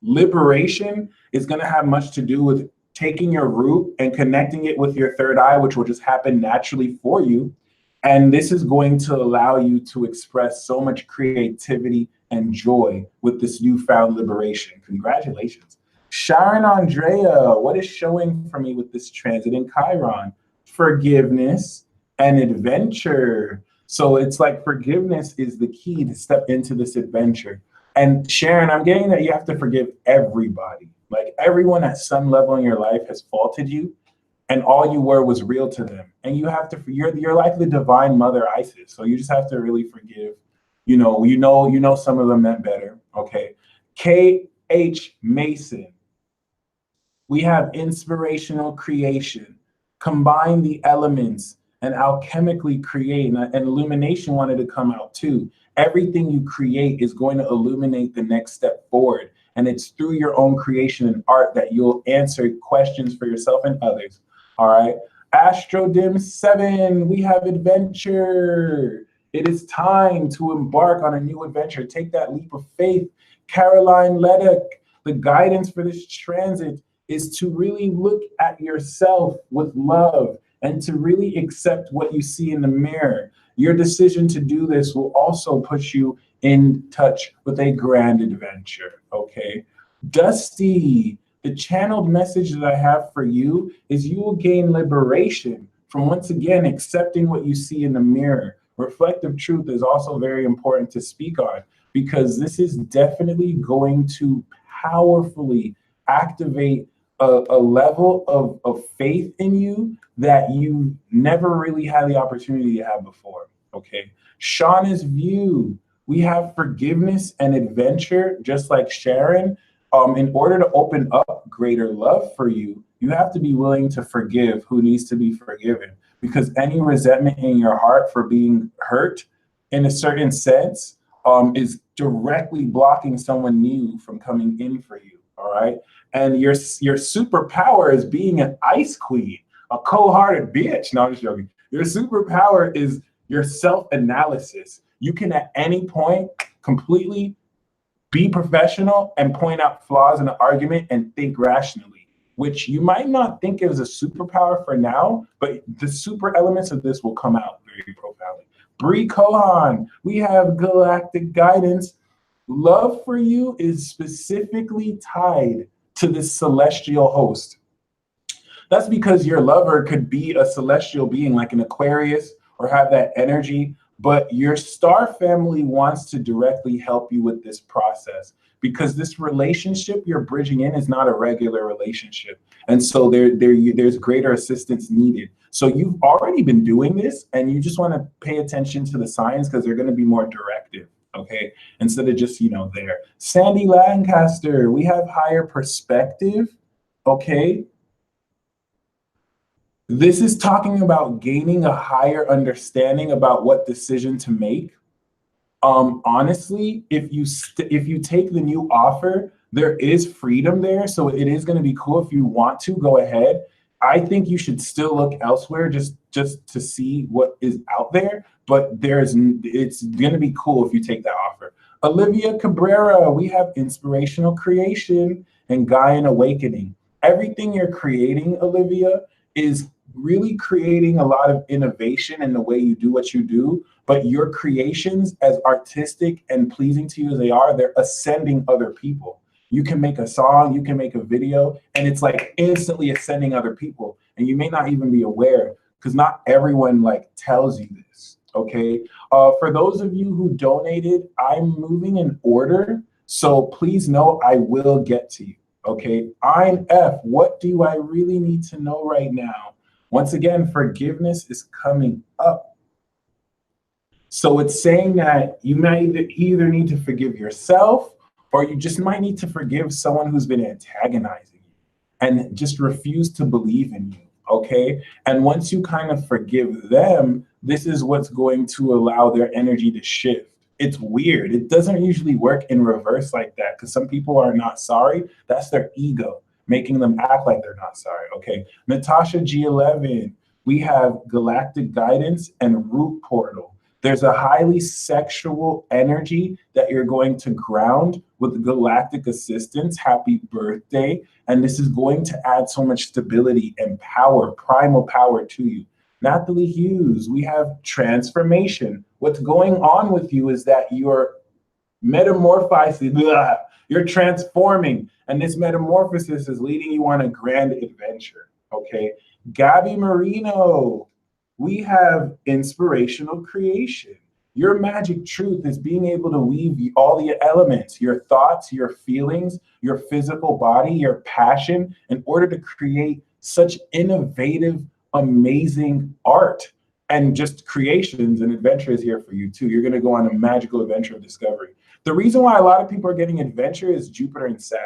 liberation is going to have much to do with taking your root and connecting it with your third eye, which will just happen naturally for you. And this is going to allow you to express so much creativity and joy with this newfound liberation. Congratulations. Sharon Andrea, what is showing for me with this transit in Chiron? Forgiveness and adventure. So it's like forgiveness is the key to step into this adventure. And Sharon, I'm getting that you have to forgive everybody. Like everyone at some level in your life has faulted you, and all you were was real to them. And you have to, you're like the divine mother Isis. So you just have to really forgive. You know some of them meant better. Okay. K.H. Mason. We have inspirational creation. Combine the elements and alchemically create, and illumination wanted to come out too. Everything you create is going to illuminate the next step forward. And it's through your own creation and art that you'll answer questions for yourself and others. All right. Astrodim 7, we have adventure. It is time to embark on a new adventure. Take that leap of faith. Caroline Leddick, the guidance for this transit is to really look at yourself with love and to really accept what you see in the mirror. Your decision to do this will also put you in touch with a grand adventure, okay? Dusty, the channeled message that I have for you is you will gain liberation from, once again, accepting what you see in the mirror. Reflective truth is also very important to speak on, because this is definitely going to powerfully activate a level of faith in you that you never really had the opportunity to have before, okay? Shauna's view, we have forgiveness and adventure, just like Sharon. In order to open up greater love for you, you have to be willing to forgive who needs to be forgiven, because any resentment in your heart for being hurt in a certain sense is directly blocking someone new from coming in for you, all right? And your superpower is being an ice queen, a cold-hearted bitch. No, I'm just joking. Your superpower is your self-analysis. You can at any point completely be professional and point out flaws in an argument and think rationally, which you might not think is a superpower for now, but the super elements of this will come out very profoundly. Bree Kohan, we have galactic guidance. Love for you is specifically tied to this celestial host. That's because your lover could be a celestial being like an Aquarius or have that energy, but your star family wants to directly help you with this process because this relationship you're bridging in is not a regular relationship. And so there's greater assistance needed. So you've already been doing this and you just want to pay attention to the signs because they're going to be more directive. Okay, instead of just, there. Sandy Lancaster, we have higher perspective. Okay, this is talking about gaining a higher understanding about what decision to make. Honestly, if you take the new offer, there is freedom there, so it is going to be cool. If you want to go ahead, I think you should still look elsewhere just to see what is out there. But it's going to be cool if you take that offer. Olivia Cabrera, we have inspirational creation and Gaian awakening. Everything you're creating, Olivia, is really creating a lot of innovation in the way you do what you do. But your creations, as artistic and pleasing to you as they are, they're ascending other people. You can make a song, you can make a video, and it's like instantly ascending other people. And you may not even be aware because not everyone tells you this, okay? For those of you who donated, I'm moving in order. So please know I will get to you, okay? I'm F, what do I really need to know right now? Once again, forgiveness is coming up. So it's saying that you might either need to forgive yourself or you just might need to forgive someone who's been antagonizing you and just refuse to believe in you, okay? And once you kind of forgive them, this is what's going to allow their energy to shift. It's weird. It doesn't usually work in reverse like that because some people are not sorry. That's their ego making them act like they're not sorry, okay? Natasha G11, we have galactic guidance and root portal. There's a highly sexual energy that you're going to ground with galactic assistance. Happy birthday. And this is going to add so much stability and power, primal power to you. Natalie Hughes, we have transformation. What's going on with you is that you're metamorphizing, you're transforming. And this metamorphosis is leading you on a grand adventure, okay? Gabby Marino, we have inspirational creation. Your magic truth is being able to weave all the elements, your thoughts, your feelings, your physical body, your passion, in order to create such innovative, amazing art and just creations and adventures here for you too. You're gonna go on a magical adventure of discovery. The reason why a lot of people are getting adventure is Jupiter and Sag.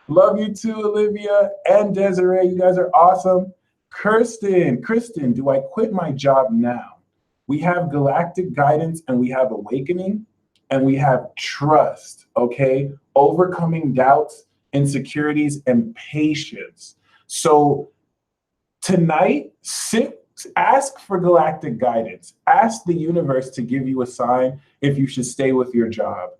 Love you too, Olivia and Desiree. You guys are awesome. Kristen, do I quit my job now? We have galactic guidance and we have awakening and we have trust, okay? Overcoming doubts, insecurities, and patience. So tonight, ask for galactic guidance. Ask the universe to give you a sign if you should stay with your job.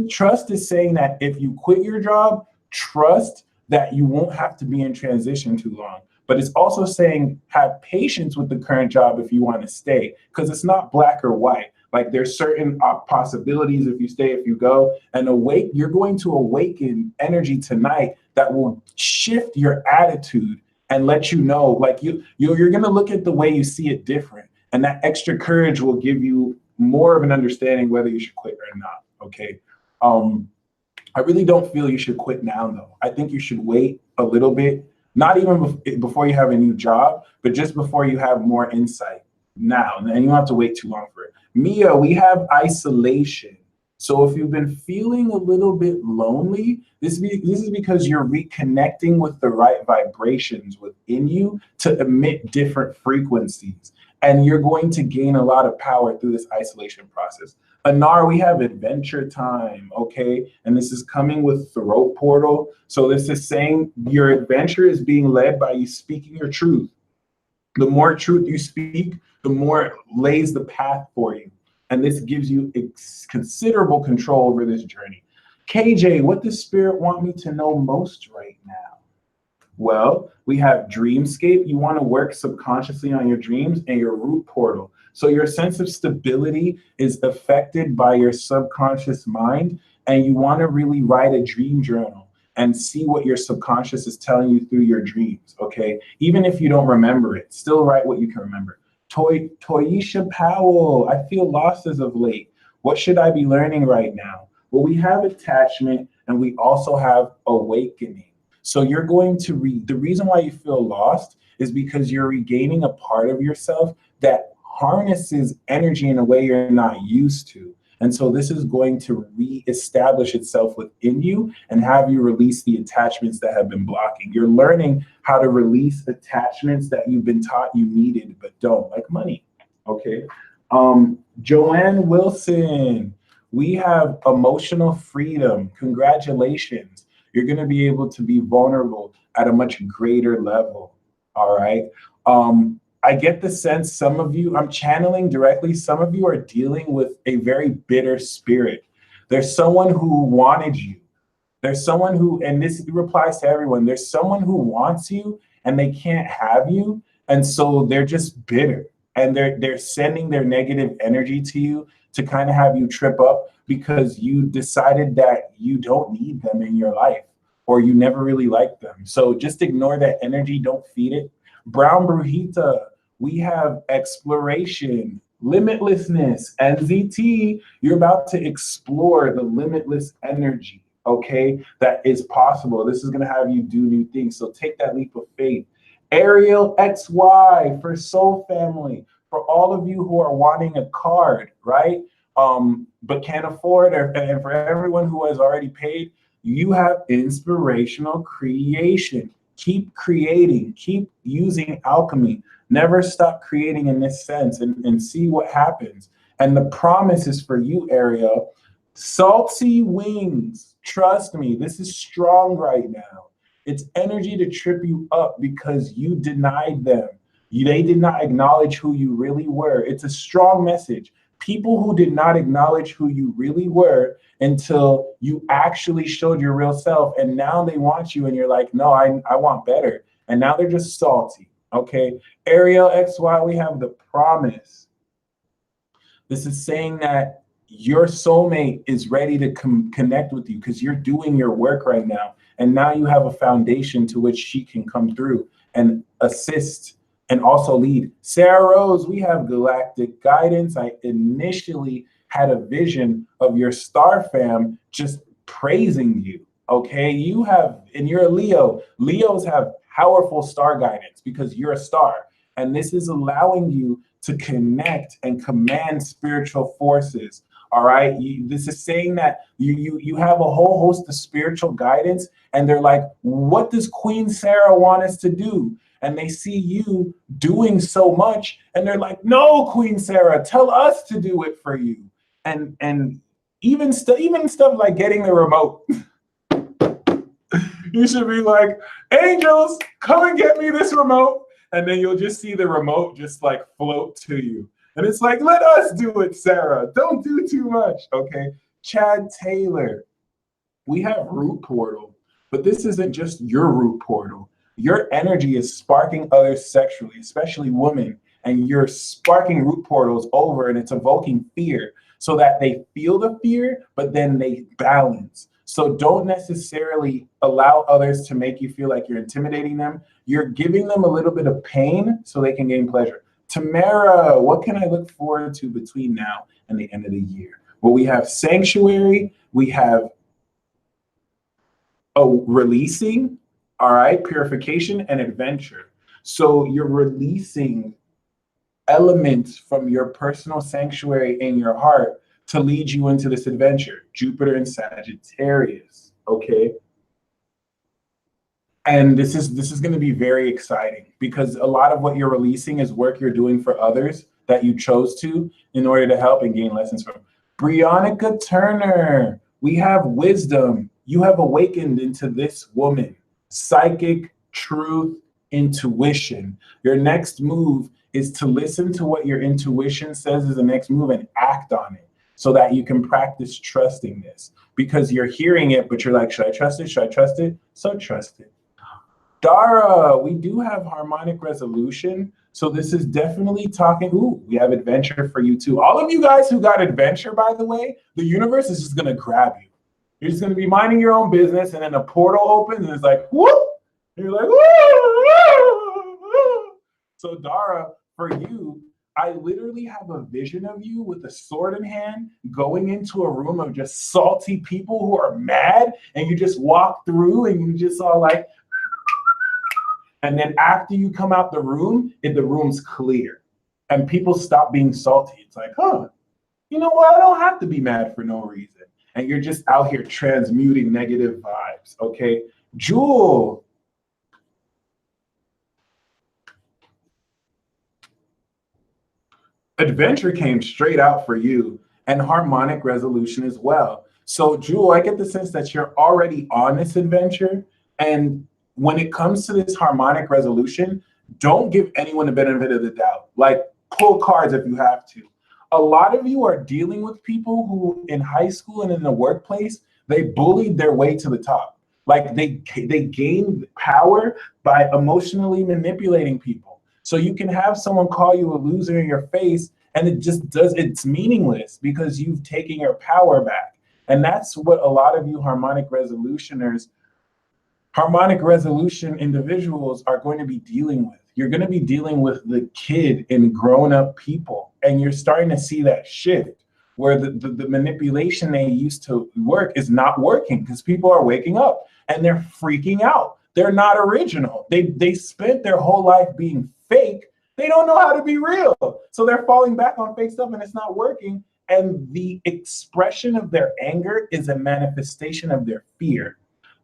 Trust is saying that if you quit your job, trust that you won't have to be in transition too long. But it's also saying have patience with the current job if you want to stay, because it's not black or white. Like there's certain possibilities if you stay, if you go, and you're going to awaken energy tonight that will shift your attitude and let you know, like you're going to look at the way you see it different. And that extra courage will give you more of an understanding whether you should quit or not, okay? I really don't feel you should quit now, though. I think you should wait a little bit, not even before you have a new job, but just before you have more insight now. And you don't have to wait too long for it. Mia, we have isolation. So if you've been feeling a little bit lonely, this is because you're reconnecting with the right vibrations within you to emit different frequencies. And you're going to gain a lot of power through this isolation process. Anar, we have adventure time, okay? And this is coming with throat portal. So this is saying your adventure is being led by you speaking your truth. The more truth you speak, the more it lays the path for you. And this gives you considerable control over this journey. KJ, what does Spirit want me to know most right now? Well, we have dreamscape. You want to work subconsciously on your dreams, and your root portal. So your sense of stability is affected by your subconscious mind, and you want to really write a dream journal. and see what your subconscious is telling you through your dreams, okay? Even if you don't remember it, still write what you can remember. Toyisha Powell, I feel lost as of late. What should I be learning right now? Well, we have attachment and we also have awakening. So you're going to read, the reason why you feel lost is because you're regaining a part of yourself that harnesses energy in a way you're not used to. And so this is going to reestablish itself within you and have you release the attachments that have been blocking. You're learning how to release attachments that you've been taught you needed but don't, like money, okay? Joanne Wilson, we have emotional freedom. Congratulations. You're going to be able to be vulnerable at a much greater level, all right? I get the sense some of you, I'm channeling directly, some of you are dealing with a very bitter spirit. There's someone who wanted you. There's someone who, and this applies to everyone, there's someone who wants you and they can't have you. And so they're just bitter and they're sending their negative energy to you to kind of have you trip up because you decided that you don't need them in your life or you never really liked them. So just ignore that energy, don't feed it. Brown Brujita, we have exploration, limitlessness, NZT. You're about to explore the limitless energy, okay, that is possible. This is going to have you do new things. So take that leap of faith. Ariel XY for Soul Family, for all of you who are wanting a card, right? But can't afford it, and for everyone who has already paid, you have inspirational creation. Keep creating, keep using alchemy. Never stop creating in this sense and see what happens. And the promise is for you, Ariel. Salty wings. Trust me, this is strong right now. It's energy to trip you up because you denied them. They did not acknowledge who you really were. It's a strong message. People who did not acknowledge who you really were until you actually showed your real self, and now they want you and you're like, no, I want better. And now they're just salty. Okay, Ariel XY, we have the promise. This is saying that your soulmate is ready to connect with you because you're doing your work right now. And now you have a foundation to which she can come through and assist and also lead. Sarah Rose, we have galactic guidance. I initially had a vision of your star fam just praising you. Okay, you have, and you're a Leo. Leos have powerful star guidance because you're a star. And this is allowing you to connect and command spiritual forces. All right. This is saying that you have a whole host of spiritual guidance, and they're like, what does Queen Sarah want us to do? And they see you doing so much, and they're like, no, Queen Sarah, tell us to do it for you. And even stuff like getting the remote. You should be like, angels, come and get me this remote. And then you'll just see the remote just like float to you. And it's like, let us do it, Sarah. Don't do too much, okay? Chad Taylor, we have root portal, but this isn't just your root portal. Your energy is sparking others sexually, especially women, and you're sparking root portals over, and it's evoking fear so that they feel the fear, but then they balance. So don't necessarily allow others to make you feel like you're intimidating them. You're giving them a little bit of pain so they can gain pleasure. Tamara, what can I look forward to between now and the end of the year? Well, we have sanctuary, we have releasing, all right, purification and adventure. So you're releasing elements from your personal sanctuary in your heart to lead you into this adventure. Jupiter and Sagittarius, okay? And this is going to be very exciting because a lot of what you're releasing is work you're doing for others that you chose to in order to help and gain lessons from. Brionica Turner, we have wisdom. You have awakened into this woman. Psychic, truth, intuition. Your next move is to listen to what your intuition says is the next move and act on it so that you can practice trusting this. Because you're hearing it, but you're like, should I trust it? Should I trust it? So trust it. Dara, we do have harmonic resolution. So this is definitely talking. Ooh, we have adventure for you too. All of you guys who got adventure, by the way, the universe is just going to grab you. You're just going to be minding your own business, and then a portal opens, and it's like, whoop! And you're like, whoop! So Dara, for you, I literally have a vision of you with a sword in hand going into a room of just salty people who are mad, and you just walk through and you just all like, and then after you come out the room, the room's clear and people stop being salty. It's like, huh, you know what? I don't have to be mad for no reason. And you're just out here transmuting negative vibes, okay? Jewel. Adventure came straight out for you, and harmonic resolution as well. So, Jewel, I get the sense that you're already on this adventure. And when it comes to this harmonic resolution, don't give anyone the benefit of the doubt. Like, pull cards if you have to. A lot of you are dealing with people who in high school and in the workplace, they bullied their way to the top. Like they gained power by emotionally manipulating people. So you can have someone call you a loser in your face, and it's meaningless because you've taken your power back. And that's what a lot of you harmonic resolution individuals are going to be dealing with. You're going to be dealing with the kid in grown-up people, and you're starting to see that shift where the manipulation they used to work is not working because people are waking up and they're freaking out. They're not original. They spent their whole life being fake. They don't know how to be real. So they're falling back on fake stuff and it's not working. And the expression of their anger is a manifestation of their fear.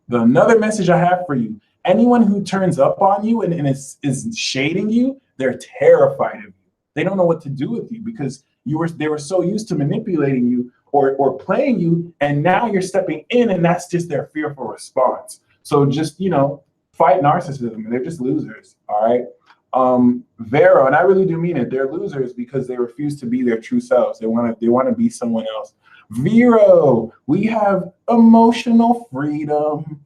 Another message I have for you, anyone who turns up on you and is shading you, they're terrified of you. They don't know what to do with you because they were so used to manipulating you or playing you, and now you're stepping in and that's just their fearful response. So just, fight narcissism. They're just losers, all right? Vero, and I really do mean it, they're losers because they refuse to be their true selves. They want to be someone else. Vero, we have emotional freedom.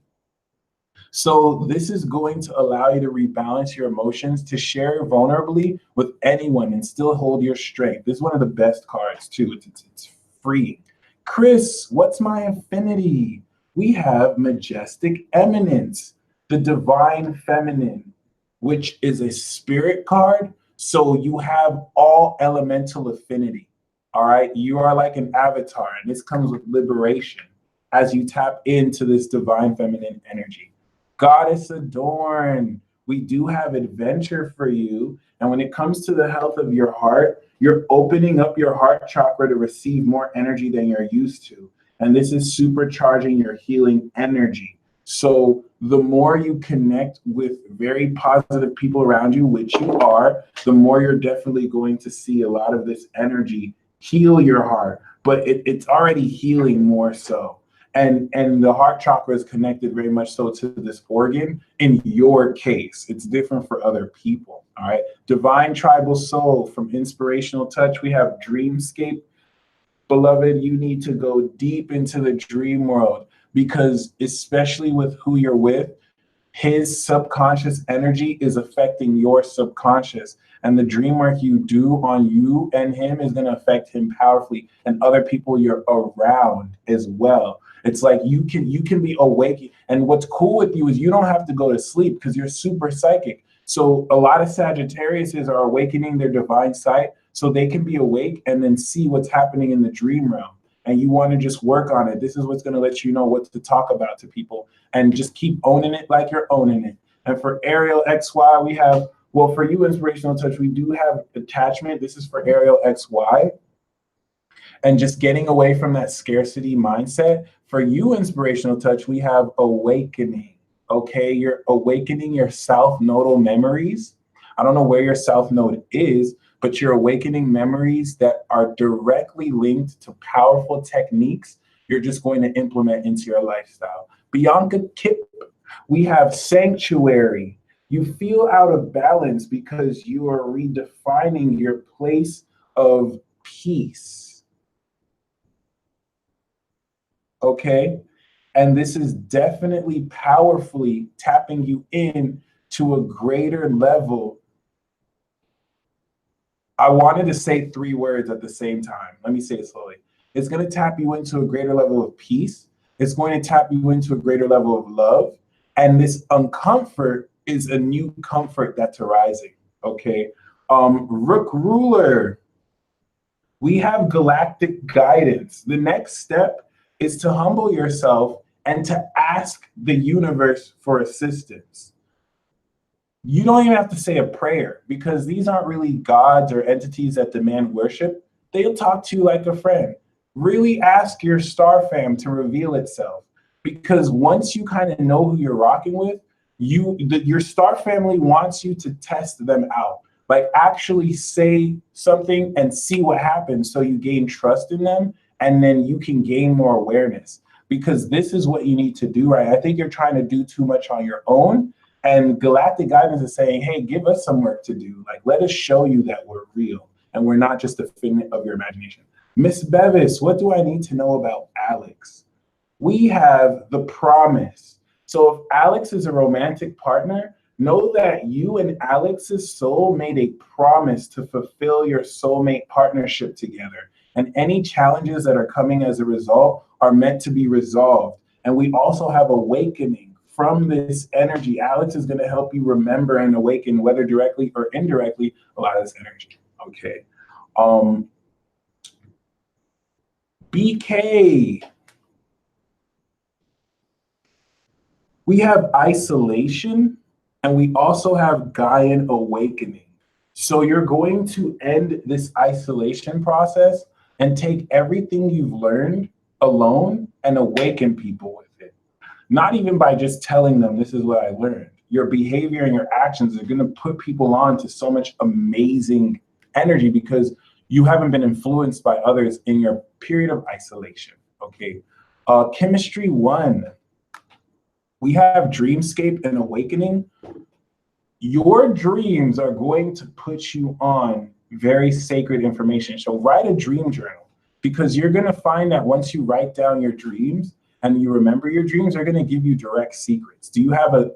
So this is going to allow you to rebalance your emotions, to share vulnerably with anyone and still hold your strength. This is one of the best cards too. It's free. Chris, what's my infinity? We have majestic eminence, the divine feminine, which is a spirit card. So you have all elemental affinity. All right, you are like an avatar, and this comes with liberation as you tap into this divine feminine energy. Goddess Adorn, we do have adventure for you. And when it comes to the health of your heart, you're opening up your heart chakra to receive more energy than you're used to. And this is supercharging your healing energy. So the more you connect with very positive people around you, which you are, the more you're definitely going to see a lot of this energy heal your heart. But it's already healing more so. And the heart chakra is connected very much so to this organ. In your case, it's different for other people. All right. Divine tribal soul, from inspirational touch, we have dreamscape. Beloved, you need to go deep into the dream world, because especially with who you're with, his subconscious energy is affecting your subconscious. And the dream work you do on you and him is going to affect him powerfully, and other people you're around as well. It's like you can be awake. And what's cool with you is you don't have to go to sleep because you're super psychic. So a lot of Sagittariuses are awakening their divine sight so they can be awake and then see what's happening in the dream realm. And you want to just work on it. This is what's going to let you know what to talk about to people, and just keep owning it like you're owning it. And for Ariel XY, we have, well, for you, inspirational touch, we do have attachment. This is for Ariel XY. And just getting away from that scarcity mindset. For you, inspirational touch, we have awakening. Okay, you're awakening your south nodal memories. I don't know where your south node is, but you're awakening memories that are directly linked to powerful techniques you're just going to implement into your lifestyle. Bianca Kip, we have sanctuary. You feel out of balance because you are redefining your place of peace. Okay? And this is definitely powerfully tapping you in to a greater level. I wanted to say 3 words at the same time. Let me say it slowly. It's going to tap you into a greater level of peace, It's going to tap you into a greater level of love. And this uncomfort is a new comfort that's arising. Okay. Rook ruler, we have galactic guidance. The next step is to humble yourself and to ask the universe for assistance. You don't even have to say a prayer because these aren't really gods or entities that demand worship. They'll talk to you like a friend. Really ask your star fam to reveal itself, because once you kind of know who you're rocking with, your star family wants you to test them out. Like actually say something and see what happens so you gain trust in them, and then you can gain more awareness, because this is what you need to do, right? I think you're trying to do too much on your own. And galactic guidance is saying, hey, give us some work to do. Like, let us show you that we're real and we're not just a figment of your imagination. Miss Bevis, what do I need to know about Alex? We have the promise. So if Alex is a romantic partner, know that you and Alex's soul made a promise to fulfill your soulmate partnership together. And any challenges that are coming as a result are meant to be resolved. And we also have awakening from this energy. Alex is going to help you remember and awaken, whether directly or indirectly, a lot of this energy. Okay. BK. We have isolation, and we also have Gaian awakening. So you're going to end this isolation process and take everything you've learned alone and awaken people with it. Not even by just telling them this is what I learned. Your behavior and your actions are going to put people on to so much amazing energy because you haven't been influenced by others in your period of isolation. Okay. Chemistry 1. We have dreamscape and awakening. Your dreams are going to put you on very sacred information. So write a dream journal, because you're going to find that once you write down your dreams and you remember your dreams, they're going to give you direct secrets. Do you have a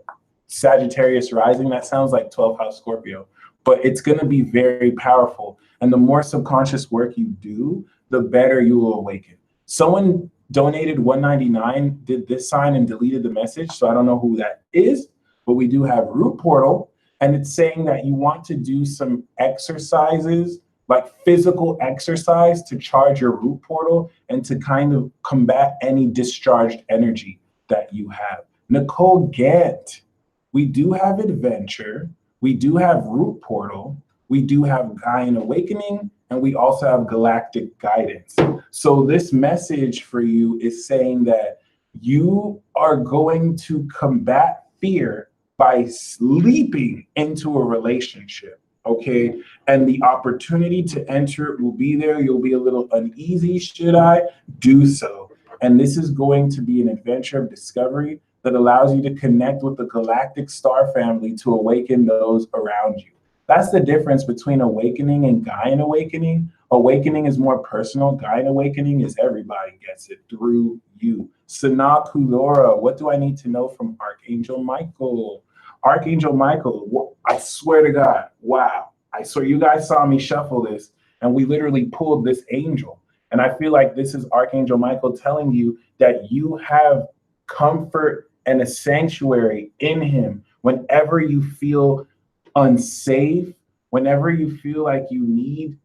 Sagittarius rising? That sounds like 12th house Scorpio, but it's going to be very powerful. And the more subconscious work you do, the better you will awaken. Someone donated $199, did this sign and deleted the message. So I don't know who that is, but we do have root portal. And it's saying that you want to do some exercises, like physical exercise, to charge your root portal and to kind of combat any discharged energy that you have. Nicole Gant, we do have adventure, we do have root portal, we do have Gaian awakening, and we also have galactic guidance. So this message for you is saying that you are going to combat fear by sleeping into a relationship, okay? And the opportunity to enter it will be there. You'll be a little uneasy. Should I do so? And this is going to be an adventure of discovery that allows you to connect with the galactic star family to awaken those around you. That's the difference between awakening and Gaian awakening. Awakening is more personal. Gaian awakening is everybody gets it through you. Sana Kulora, what do I need to know from Archangel Michael? Archangel Michael, I swear to God, wow. I swear you guys saw me shuffle this and we literally pulled this angel. And I feel like this is Archangel Michael telling you that you have comfort and a sanctuary in him whenever you feel unsafe, whenever you feel like you need,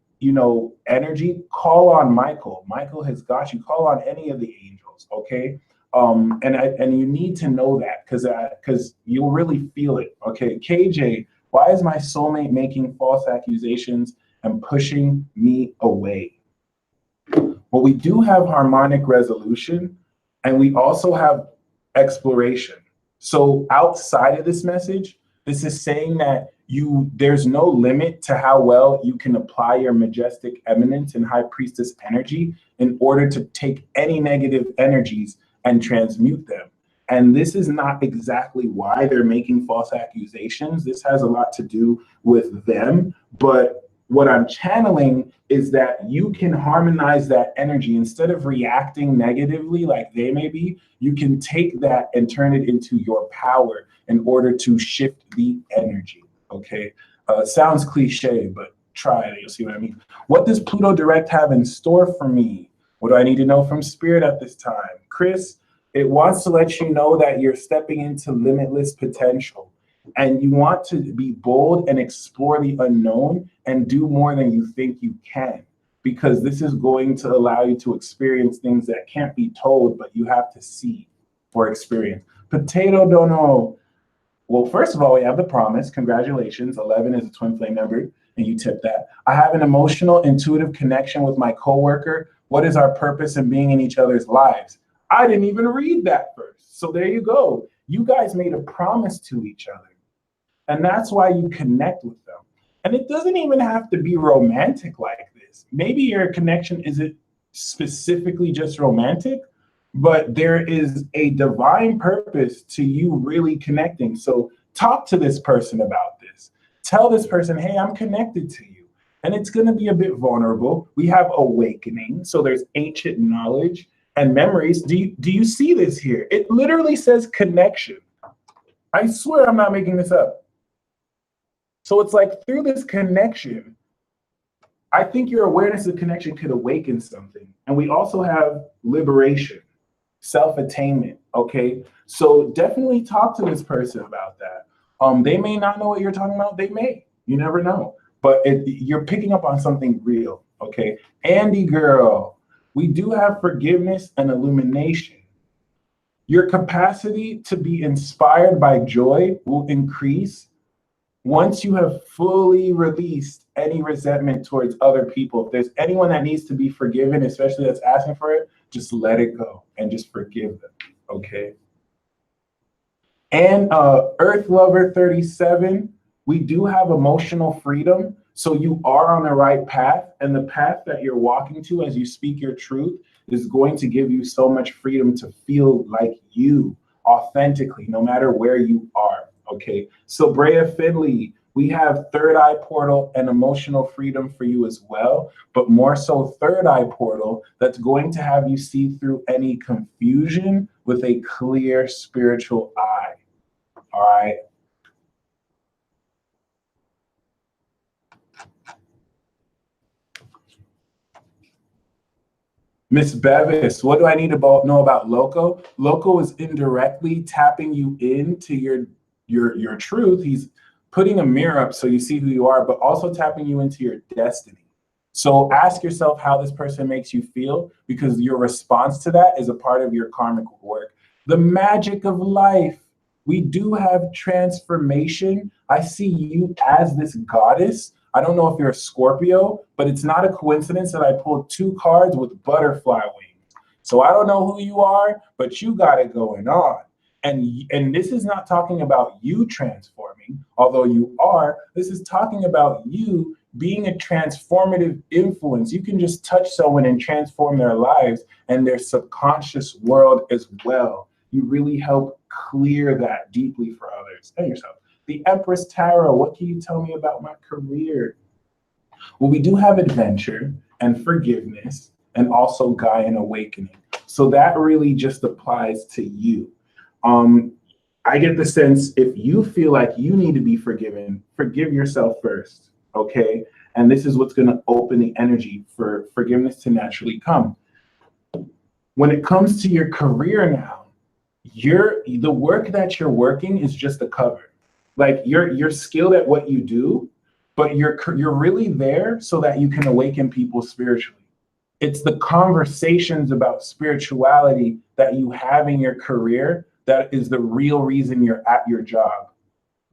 energy, call on Michael. Michael has got you. Call on any of the angels, okay? And you need to know that because you'll really feel it, okay? KJ, why is my soulmate making false accusations and pushing me away? Well, we do have harmonic resolution, and we also have exploration. So outside of this message, this is saying that there's no limit to how well you can apply your majestic eminence and high priestess energy in order to take any negative energies and transmute them. And this is not exactly why they're making false accusations. This has a lot to do with them. But what I'm channeling is that you can harmonize that energy. Instead of reacting negatively like they may be, you can take that and turn it into your power in order to shift the energy, okay? Sounds cliche, but try it, you'll see what I mean. What does Pluto direct have in store for me? What do I need to know from Spirit at this time? Chris, It wants to let you know that you're stepping into limitless potential and you want to be bold and explore the unknown and do more than you think you can, because this is going to allow you to experience things that can't be told, but you have to see or experience. Potato dono. Well, first of all, we have the promise. Congratulations. 11 is a twin flame number, and you tip that. I have an emotional, intuitive connection with my coworker. What is our purpose in being in each other's lives? I didn't even read that first. So there you go. You guys made a promise to each other. And that's why you connect with them. And it doesn't even have to be romantic like this. Maybe your connection isn't specifically just romantic, but there is a divine purpose to you really connecting. So talk to this person about this. Tell this person, hey, I'm connected to you. And it's going to be a bit vulnerable. We have awakening. So there's ancient knowledge and memories. Do you see this here? It literally says connection. I swear I'm not making this up. So it's like through this connection, I think your awareness of connection could awaken something. And we also have liberation, self-attainment, okay? So definitely talk to this person about that. They may not know what you're talking about. They may. You never know. But you're picking up on something real, okay? Andy girl, we do have forgiveness and illumination. Your capacity to be inspired by joy will increase once you have fully released any resentment towards other people. If there's anyone that needs to be forgiven, especially that's asking for it, just let it go and just forgive them, okay? And Earth Lover 37, we do have emotional freedom. So you are on the right path, and the path that you're walking to as you speak your truth is going to give you so much freedom to feel like you authentically, no matter where you are. Okay, so Brea Finley, we have third eye portal and emotional freedom for you as well, but more so third eye portal that's going to have you see through any confusion with a clear spiritual eye. All right. Miss Bevis, what do I need to know about Loco? Loco is indirectly tapping you into your truth. He's putting a mirror up so you see who you are, but also tapping you into your destiny. So ask yourself how this person makes you feel, because your response to that is a part of your karmic work. The magic of life. We do have transformation. I see you as this goddess. I don't know if you're a Scorpio, but it's not a coincidence that I pulled two cards with butterfly wings. So I don't know who you are, but you got it going on. And this is not talking about you transforming, although you are. This is talking about you being a transformative influence. You can just touch someone and transform their lives and their subconscious world as well. You really help clear that deeply for others and yourself. The Empress Tarot, what can you tell me about my career? Well, we do have adventure and forgiveness and also Gaian awakening. So that really just applies to you. I get the sense if you feel like you need to be forgiven, forgive yourself first, okay? And this is what's going to open the energy for forgiveness to naturally come. When it comes to your career now, the work that you're working is just a cover. Like you're skilled at what you do, but you're really there so that you can awaken people spiritually. It's the conversations about spirituality that you have in your career that is the real reason you're at your job.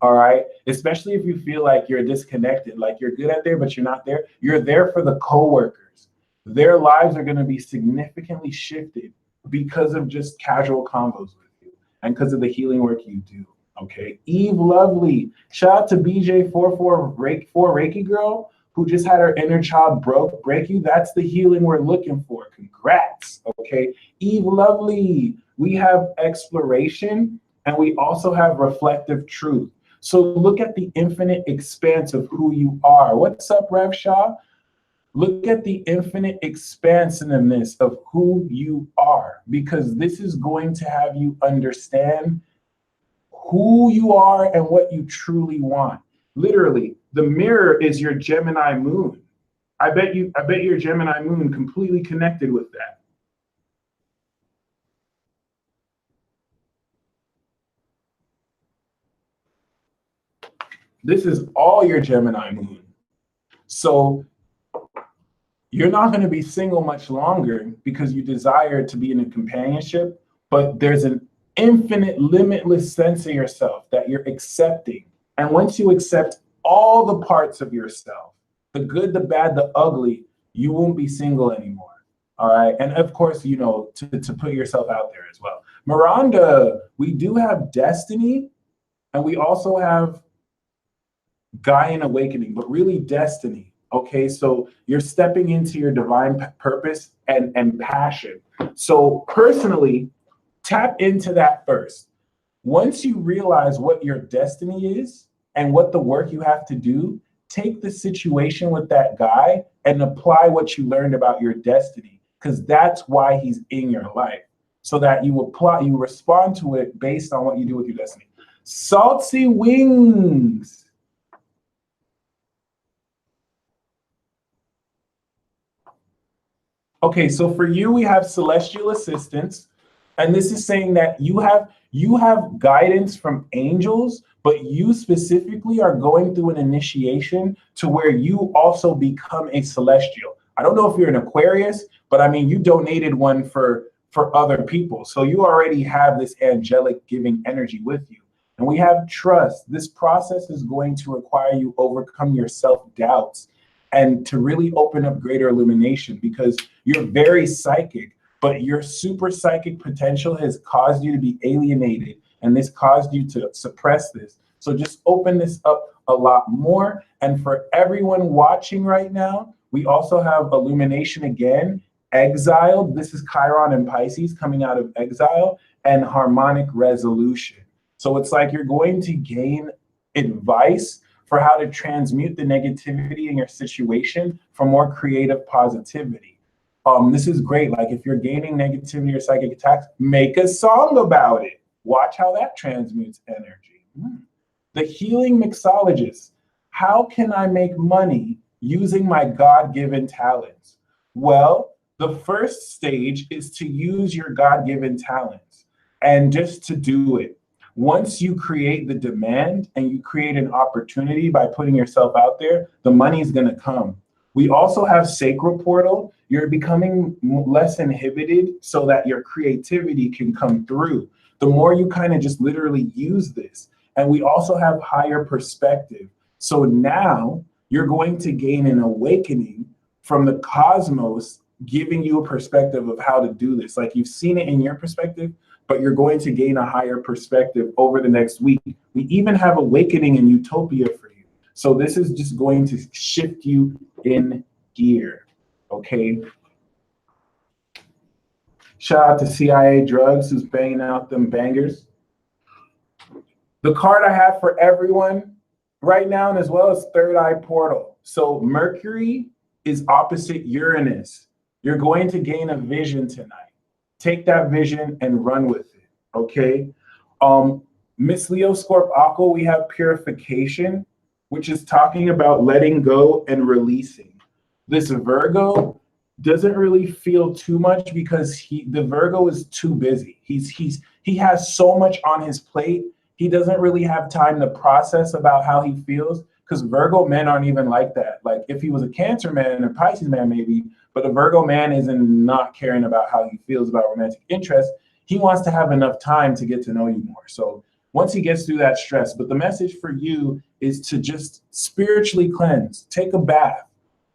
All right. Especially if you feel like you're disconnected, like you're good at there, but you're not there. You're there for the coworkers. Their lives are going to be significantly shifted because of just casual convos with you and because of the healing work you do. Okay. Eve Lovely. Shout out to BJ44 Reiki girl who just had her inner child break you. That's the healing we're looking for. Congrats. Okay. Eve Lovely. We have exploration and we also have reflective truth. So look at the infinite expanse of who you are. What's up, Rev Shah? Look at the infinite expansiveness of who you are, because this is going to have you understand who you are and what you truly want. Literally, the mirror is your Gemini moon. I bet your Gemini moon completely connected with that. This is all your Gemini moon. So you're not going to be single much longer because you desire to be in a companionship, but there's an infinite, limitless sense of yourself that you're accepting. And once you accept all the parts of yourself, the good, the bad, the ugly, you won't be single anymore. All right. And of course, you know, to put yourself out there as well. Miranda, we do have destiny and we also have Gaian awakening, but really destiny. Okay, so you're stepping into your divine purpose and passion. So personally, tap into that first. Once you realize what your destiny is and what the work you have to do, take the situation with that guy and apply what you learned about your destiny, because that's why he's in your life. So that you respond to it based on what you do with your destiny. Salty wings. Okay, so for you, we have celestial assistance, and this is saying that you have guidance from angels, but you specifically are going through an initiation to where you also become a celestial. I don't know if you're an Aquarius, but I mean, you donated one for other people. So you already have this angelic giving energy with you. And we have trust. This process is going to require you overcome your self-doubts and to really open up greater illumination, because you're very psychic, but your super psychic potential has caused you to be alienated, and this caused you to suppress this. So just open this up a lot more. And for everyone watching right now, we also have illumination again, exiled. This is Chiron and Pisces coming out of exile, and harmonic resolution. So it's like you're going to gain advice for how to transmute the negativity in your situation for more creative positivity. This is great. Like if you're gaining negativity or psychic attacks, make a song about it. Watch how that transmutes energy. The healing mixologist. How can I make money using my God-given talents? Well, the first stage is to use your God-given talents and just to do it. Once you create the demand and you create an opportunity by putting yourself out there, the money is going to come. We also have sacral portal. You're becoming less inhibited so that your creativity can come through. The more you kind of just literally use this. And we also have higher perspective. So now you're going to gain an awakening from the cosmos, giving you a perspective of how to do this. Like you've seen it in your perspective, but you're going to gain a higher perspective over the next week. We even have awakening and utopia for you. So this is just going to shift you in gear, okay? Shout out to CIA Drugs, who's banging out them bangers. The card I have for everyone right now, and as well as Third Eye Portal. So Mercury is opposite Uranus. You're going to gain a vision tonight. Take that vision and run with it, okay? Miss Leo Scorp Aqua, we have purification, which is talking about letting go and releasing. This Virgo doesn't really feel too much because the Virgo is too busy. He has so much on his plate. He doesn't really have time to process about how he feels, because Virgo men aren't even like that. Like if he was a Cancer man and a Pisces man maybe, but a Virgo man isn't not caring about how he feels about romantic interest. He wants to have enough time to get to know you more. So once he gets through that stress, but the message for you is to just spiritually cleanse, take a bath,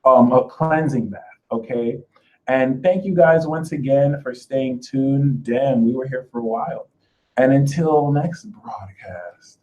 a cleansing bath, okay? And thank you guys once again for staying tuned. Damn, we were here for a while. And until next broadcast.